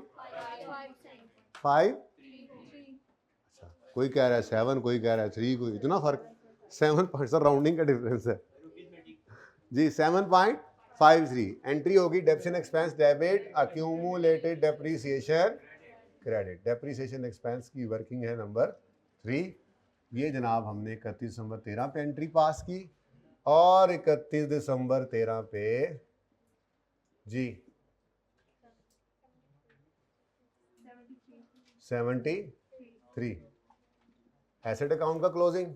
अच्छा कोई कह रहा है 7, कोई कह रहा है 3, कोई इतना फर्क 7 पॉइंट राउंडिंग का डिफरेंस है जी। 7.53 एंट्री होगी depreciation expense debit accumulated depreciation credit. Depreciation expense की वर्किंग है नंबर 3। ये जनाब हमने 31 दिसंबर 13 पे एंट्री पास की और 31 दिसंबर 13 पे जी 73 एसेट अकाउंट का क्लोजिंग,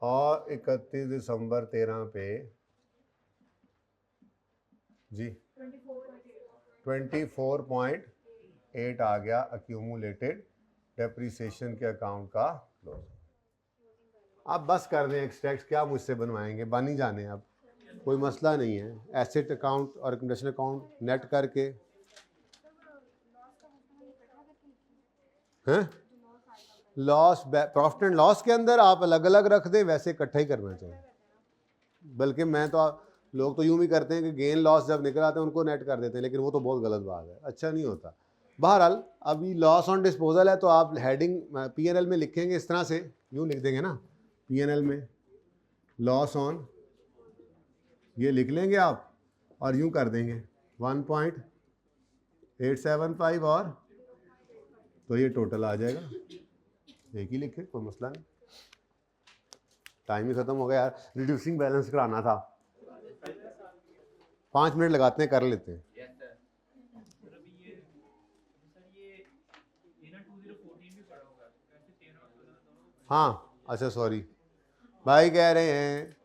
और 31 दिसंबर 13 पे जी 24.8 आ गया अक्यूमुलेटेड डेप्रीसिएशन के अकाउंट का क्लोजिंग। आप बस कर दें एक्सट्रैक्ट, क्या मुझसे बनवाएंगे, बन ही जाने, अब कोई मसला नहीं है। एसेट अकाउंट और अकोमोडेशन अकाउंट नेट करके हैं, लॉस प्रॉफिट एंड लॉस के अंदर आप अलग अलग रख दें, वैसे इकट्ठा ही करना चाहिए। बल्कि मैं तो लोग तो यूं भी करते हैं कि गेन लॉस जब निकल आते हैं उनको नेट कर देते हैं, लेकिन वो तो बहुत गलत बात है, अच्छा नहीं होता। बहरहाल अभी लॉस ऑन डिस्पोजल है, तो आप हेडिंग P&L में लिखेंगे इस तरह से, यूं लिख देंगे ना, P&L में लॉस ऑन ये लिख लेंगे आप और यूं कर देंगे 1.875 और तो ये टोटल आ जाएगा। एक ही लिखे, कोई मसला नहीं। टाइम ही खत्म हो गया यार, रिड्यूसिंग बैलेंस कराना था। 5 मिनट लगाते हैं, कर लेते हैं। हाँ अच्छा सॉरी, भाई कह रहे हैं,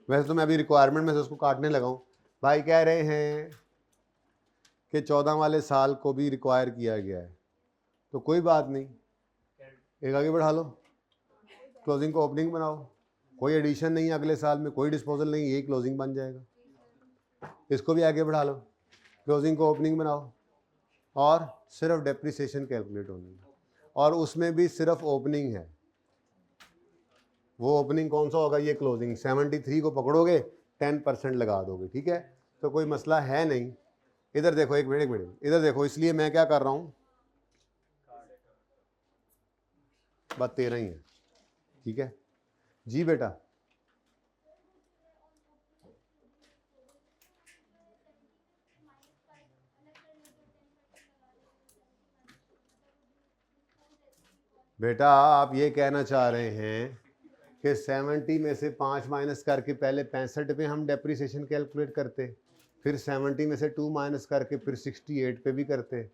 वैसे तो मैं अभी रिक्वायरमेंट में से उसको काटने लगा हूँ। भाई कह रहे हैं कि 14 वाले साल को भी रिक्वायर किया गया है, तो कोई बात नहीं, एक आगे बढ़ा लो, क्लोजिंग को ओपनिंग बनाओ, कोई एडिशन नहीं है अगले साल में, कोई डिस्पोजल नहीं, यही क्लोजिंग बन जाएगा। इसको भी आगे बढ़ा लो, क्लोजिंग को ओपनिंग बनाओ और सिर्फ डेप्रीसिएशन कैलकुलेट होनी है, और उसमें भी सिर्फ ओपनिंग है। वो ओपनिंग कौन सा होगा, ये क्लोजिंग। 73 को पकड़ोगे 10% लगा दोगे, ठीक है, तो कोई मसला है नहीं। इधर देखो, एक मिनट इधर देखो, इसलिए मैं क्या कर रहा हूँ, बात 13 ही है, ठीक है जी बेटा। बेटा आप ये कहना चाह रहे हैं कि 70 में से 5 माइनस करके पहले 65 पे हम डेप्रीसिएशन कैलकुलेट करते, फिर 70 में से 2 माइनस करके फिर 68 पे भी करते,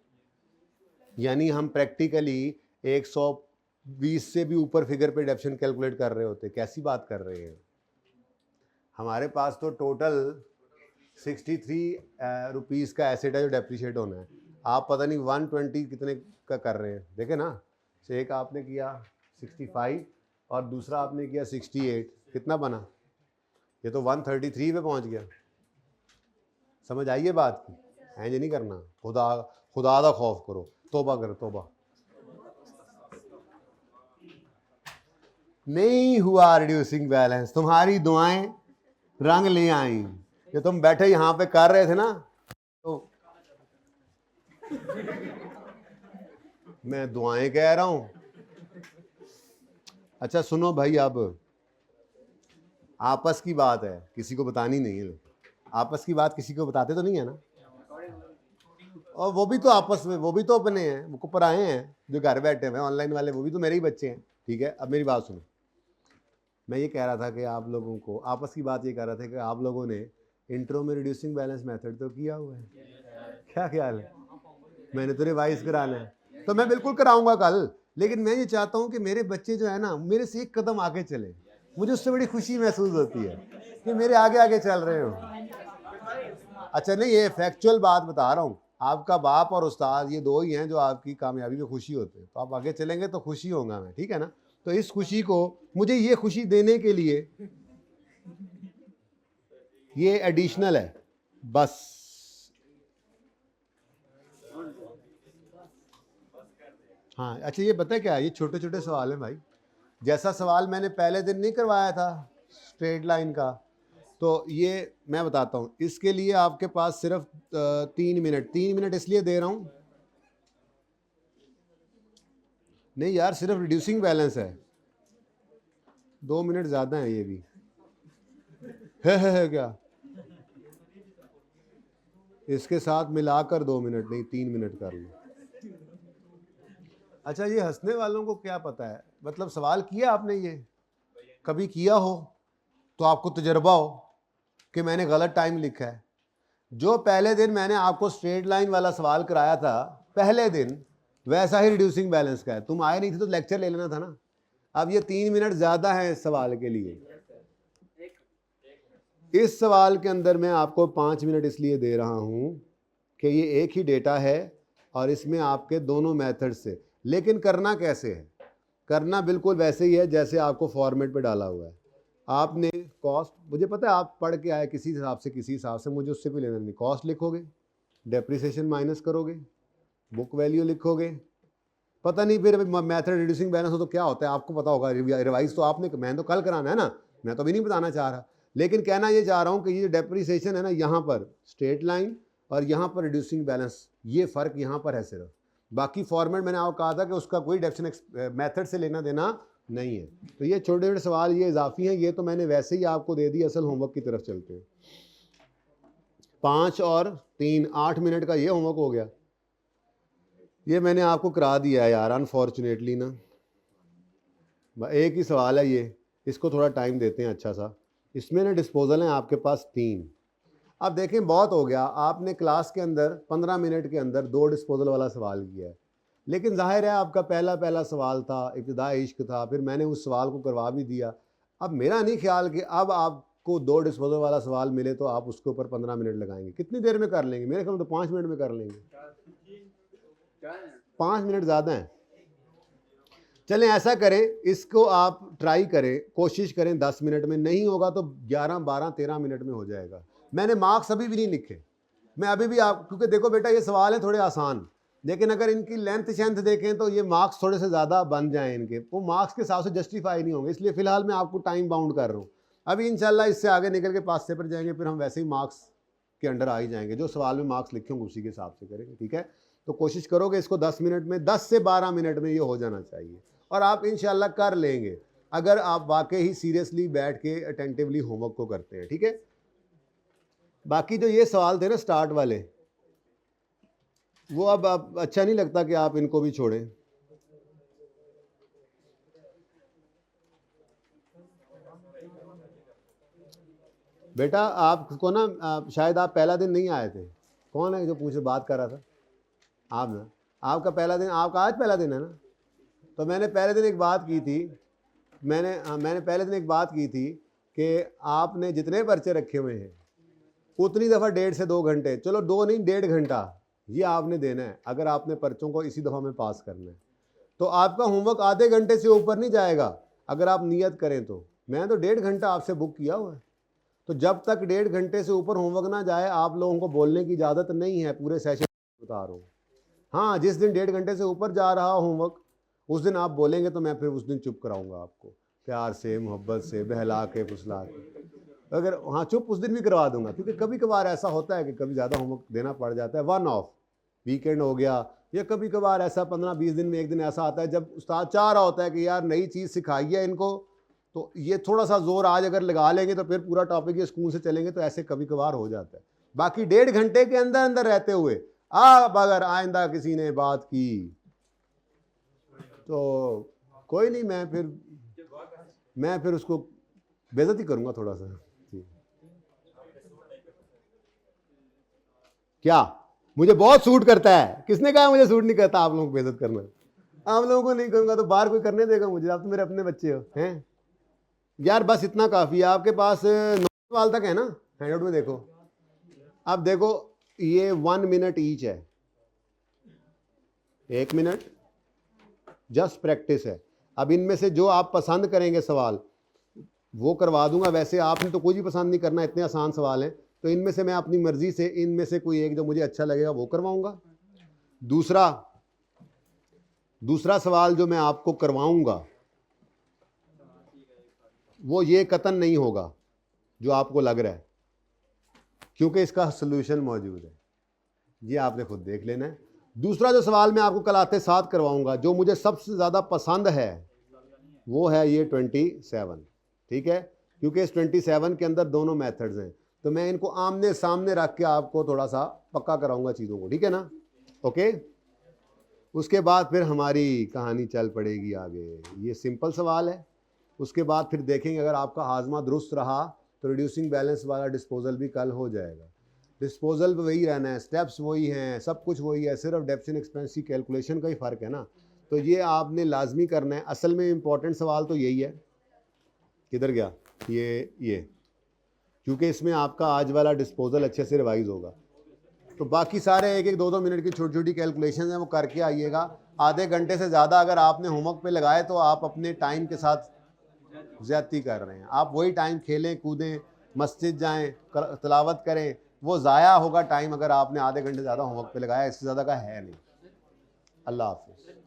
यानी हम प्रैक्टिकली 120 से भी ऊपर फिगर पे डेप्रीसिएशन कैलकुलेट कर रहे होते। कैसी बात कर रहे हैं, हमारे पास तो टोटल 63 रुपीज़ का एसेट है जो डेप्रीशिएट होना है, आप पता नहीं 120 कितने का कर रहे हैं। देखे ना, एक आपने किया 65 और दूसरा आपने किया 68, कितना बना, ये तो 133 पे पहुंच गया। समझ आइए बात की, ऐसे नहीं करना, खुदा दा खौफ करो, तोबा करो तोबा। नहीं हुआ रिड्यूसिंग बैलेंस, तुम्हारी दुआएं रंग ले आई। जो तुम बैठे यहाँ पे कर रहे थे ना, तो मैं दुआएं कह रहा हूं। अच्छा सुनो भाई, अब आपस की बात है, किसी को बतानी नहीं है। आपस की बात किसी को बताते तो नहीं है ना, और वो भी तो आपस में, वो भी तो अपने हैं, वो ऊपर आए हैं जो घर बैठे हुए ऑनलाइन वाले, वो भी तो मेरे ही बच्चे हैं, ठीक है। अब मेरी बात सुनो, मैं ये कह रहा था कि आप लोगों को आपस की बात ये कह रहा था कि आप लोगों ने इंट्रो में रिड्यूसिंग बैलेंस मेथड तो किया हुआ है, क्या ख्याल है, मैंने तो रिवाइज कराना है, तो मैं बिल्कुल कराऊंगा कल। लेकिन मैं ये चाहता हूँ कि मेरे बच्चे जो है ना मेरे से एक कदम आगे चले। मुझे उससे बड़ी खुशी महसूस होती है कि मेरे आगे आगे चल रहे हो। अच्छा नहीं, ये फैक्चुअल बात बता रहा हूँ। आपका बाप और उस्ताद ये दो ही हैं जो आपकी कामयाबी में खुशी होते हैं, तो आप आगे चलेंगे तो खुशी होगा मैं, ठीक है ना। तो इस खुशी को, मुझे ये खुशी देने के लिए ये एडिशनल है बस। हाँ अच्छा, ये पता है क्या, ये छोटे छोटे सवाल हैं भाई। जैसा सवाल मैंने पहले दिन नहीं करवाया था स्ट्रेट लाइन का, तो ये मैं बताता हूँ। इसके लिए आपके पास सिर्फ 3 मिनट इसलिए दे रहा हूँ, नहीं यार सिर्फ रिड्यूसिंग बैलेंस है, 2 मिनट ज़्यादा है ये भी है क्या, इसके साथ मिलाकर 2 मिनट नहीं 3 मिनट कर लो। अच्छा, ये हंसने वालों को क्या पता है, मतलब सवाल किया आपने ये कभी किया हो तो आपको तजर्बा हो कि मैंने गलत टाइम लिखा है। जो पहले दिन मैंने आपको स्ट्रेट लाइन वाला सवाल कराया था पहले दिन, वैसा ही रिड्यूसिंग बैलेंस का है। तुम आए नहीं थे तो लेक्चर ले लेना था ना। अब ये 3 मिनट ज़्यादा है इस सवाल के लिए। इस सवाल के अंदर मैं आपको 5 मिनट इसलिए दे रहा हूं कि ये एक ही डेटा है और इसमें आपके दोनों मेथड से, लेकिन करना कैसे है, करना बिल्कुल वैसे ही है जैसे आपको फॉर्मेट पे डाला हुआ है। आपने कॉस्ट, मुझे पता है आप पढ़ के आए किसी हिसाब से किसी हिसाब से, मुझे उससे कोई लेना नहीं। कॉस्ट लिखोगे, डेप्रिसिएशन माइनस करोगे, बुक वैल्यू लिखोगे, पता नहीं फिर मेथड रिड्यूसिंग बैलेंस हो तो क्या होता है आपको पता होगा। रिवाइज तो आपने, मैंने तो कल कराना है ना, मैं तो अभी नहीं बताना चाह रहा। लेकिन कहना ये चाह रहा हूँ कि ये डेप्रिसिएशन है ना, यहाँ पर स्ट्रेट लाइन और यहाँ पर रिड्यूसिंग बैलेंस, ये फ़र्क यहाँ पर है सिर्फ। बाकी फॉर्मेट मैंने आपको कहा था कि उसका कोई डेफिनेशन मेथड से लेना देना नहीं है। तो ये छोटे छोटे सवाल ये इजाफी हैं, ये तो मैंने वैसे ही आपको दे दी। असल होमवर्क की तरफ चलते हैं। 5 और 3 8 मिनट का ये होमवर्क हो गया। ये मैंने आपको करा दिया है यार, अनफॉर्चुनेटली ना। एक ही सवाल है ये, इसको थोड़ा टाइम देते हैं अच्छा सा। इसमें ना डिस्पोजल हैं आपके पास 3। अब देखें बहुत हो गया, आपने क्लास के अंदर 15 मिनट के अंदर 2 डिस्पोजल वाला सवाल किया है। लेकिन जाहिर है आपका पहला सवाल था, इब्तिदाई इश्क था, फिर मैंने उस सवाल को करवा भी दिया। अब मेरा नहीं ख्याल कि अब आपको 2 डिस्पोजल वाला सवाल मिले तो आप उसके ऊपर 15 मिनट लगाएंगे। कितनी देर में कर लेंगे? मेरे ख्याल तो 5 मिनट में कर लेंगे। 5 मिनट ज़्यादा हैं। चलें ऐसा करें, इसको आप ट्राई करें, कोशिश करें 10 मिनट में, नहीं होगा तो 11 12 13 मिनट में हो जाएगा। मैंने मार्क्स अभी भी नहीं लिखे, मैं अभी भी आप, क्योंकि देखो बेटा ये सवाल है थोड़े आसान, लेकिन अगर इनकी लेंथ शेंथ देखें तो ये मार्क्स थोड़े से ज़्यादा बन जाएं इनके, वो मार्क्स के हिसाब से जस्टिफाई नहीं होंगे। इसलिए फ़िलहाल मैं आपको टाइम बाउंड कर रहा हूँ। अभी इंशाल्लाह इससे आगे निकल के पास से पर जाएंगे, फिर हम वैसे ही मार्क्स के अंडर आ ही जाएंगे। जो सवाल में मार्क्स लिखे होंगे उसी के हिसाब से करेंगे, ठीक है। तो कोशिश करोगे इसको 10 मिनट में, 10 से 12 मिनट में ये हो जाना चाहिए और आप इंशाल्लाह कर लेंगे अगर आप वाकई ही सीरियसली बैठ के अटेंटिवली होमवर्क को करते हैं, ठीक है। बाकी जो ये सवाल थे ना स्टार्ट वाले, वो अब अच्छा नहीं लगता कि आप इनको भी छोड़ें। बेटा आपको ना शायद आप पहला दिन नहीं आए थे। कौन है जो पूछे बात कर रहा था? आप ना, आपका पहला दिन, आपका आज पहला दिन है ना। तो मैंने पहले दिन एक बात की थी, मैंने पहले दिन एक बात की थी कि आपने जितने पर्चे रखे हुए हैं उतनी दफ़ा 1.5 से 2 घंटे, चलो 2 नहीं 1.5 घंटा ये आपने देना है अगर आपने पर्चों को इसी दफ़ा में पास करना है। तो आपका होमवर्क आधे घंटे से ऊपर नहीं जाएगा अगर आप नियत करें तो। मैं तो 1.5 घंटा आपसे बुक किया हुआ है, तो जब तक 1.5 घंटे से ऊपर होमवर्क ना जाए आप लोगों को बोलने की इजाज़त नहीं है पूरे सेशन बता रहा हूँ। हाँ, जिस दिन 1.5 घंटे से ऊपर जा रहा होमवर्क उस दिन आप बोलेंगे तो मैं फिर उस दिन चुप कराऊंगा आपको, प्यार से मोहब्बत से बहला के फुसला के। अगर हाँ चुप उस दिन भी करवा दूंगा, क्योंकि कभी कभार ऐसा होता है कि कभी ज़्यादा होमवर्क देना पड़ जाता है। 1 ऑफ वीकेंड हो गया, या कभी कभार ऐसा 15-20 दिन में एक दिन ऐसा आता है जब उस्ताद चाह रहा होता है कि यार नई चीज़ सिखाई है इनको, तो ये थोड़ा सा जोर आज अगर लगा लेंगे तो फिर पूरा टॉपिक ये स्कूल से चलेंगे, तो ऐसे कभी कभार हो जाता है। बाकी 1.5 घंटे के अंदर अंदर रहते हुए अब अगर आइंदा किसी ने बात की तो कोई नहीं, मैं फिर उसको बेइज्जती करूंगा थोड़ा सा। क्या मुझे बहुत सूट करता है। किसने कहा मुझे सूट नहीं करता आप लोगों को बेइज्जत करना? आप लोगों को नहीं करूँगा तो बाहर कोई करने देगा मुझे? आप तो मेरे अपने बच्चे हो हैं यार। बस इतना काफ़ी है। आपके पास 9 सवाल तक है ना हैंडआउट में? देखो अब देखो, ये 1 मिनट ईच है, 1 मिनट जस्ट प्रैक्टिस है। अब इनमें से जो आप पसंद करेंगे सवाल वो करवा दूंगा। वैसे आपने तो कोई भी पसंद नहीं करना, इतने आसान सवाल हैं। तो इनमें से मैं अपनी मर्जी से इनमें से कोई एक जो मुझे अच्छा लगेगा वो करवाऊंगा। दूसरा सवाल जो मैं आपको करवाऊंगा वो ये कतन नहीं होगा जो आपको लग रहा है, क्योंकि इसका सलूशन मौजूद है। ये आपने खुद देख लेना है। दूसरा जो सवाल मैं आपको कल आते साथ करवाऊंगा, जो मुझे सबसे ज़्यादा पसंद है, वो है ये 27। ठीक है, क्योंकि इस 27 के अंदर दोनों मेथड्स हैं, तो मैं इनको आमने सामने रख के आपको थोड़ा सा पक्का कराऊंगा चीज़ों को। ठीक है ना? ओके, उसके बाद फिर हमारी कहानी चल पड़ेगी आगे। ये सिंपल सवाल है। उसके बाद फिर देखेंगे अगर आपका हाजमा दुरुस्त रहा तो रिड्यूसिंग बैलेंस वाला डिस्पोजल भी कल हो जाएगा। डिस्पोजल वही रहना है, स्टेप्स वही हैं, सब कुछ वही है, सिर्फ डेप्थ एक्सपेंस की कैलकुलेशन का ही फ़र्क है ना। तो ये आपने लाजमी करना है। असल में इम्पॉर्टेंट सवाल तो यही है। किधर गया ये क्योंकि इसमें आपका आज वाला डिस्पोजल अच्छे से रिवाइज होगा। तो बाकी सारे 1-1, 2-2 मिनट की छोटी छोटी कैलकुलेशन हैं वो करके आइएगा। आधे घंटे से ज़्यादा अगर आपने होमवर्क पे लगाए तो आप अपने टाइम के साथ ज़्यादती कर रहे हैं। आप वही टाइम खेलें, कूदें, मस्जिद जाएं, तिलावत करें, वो ज़ाया होगा टाइम अगर आपने आधे घंटे ज़्यादा होमवर्क पे लगाया। इससे ज़्यादा का है नहीं। अल्लाह हाफ़िज़।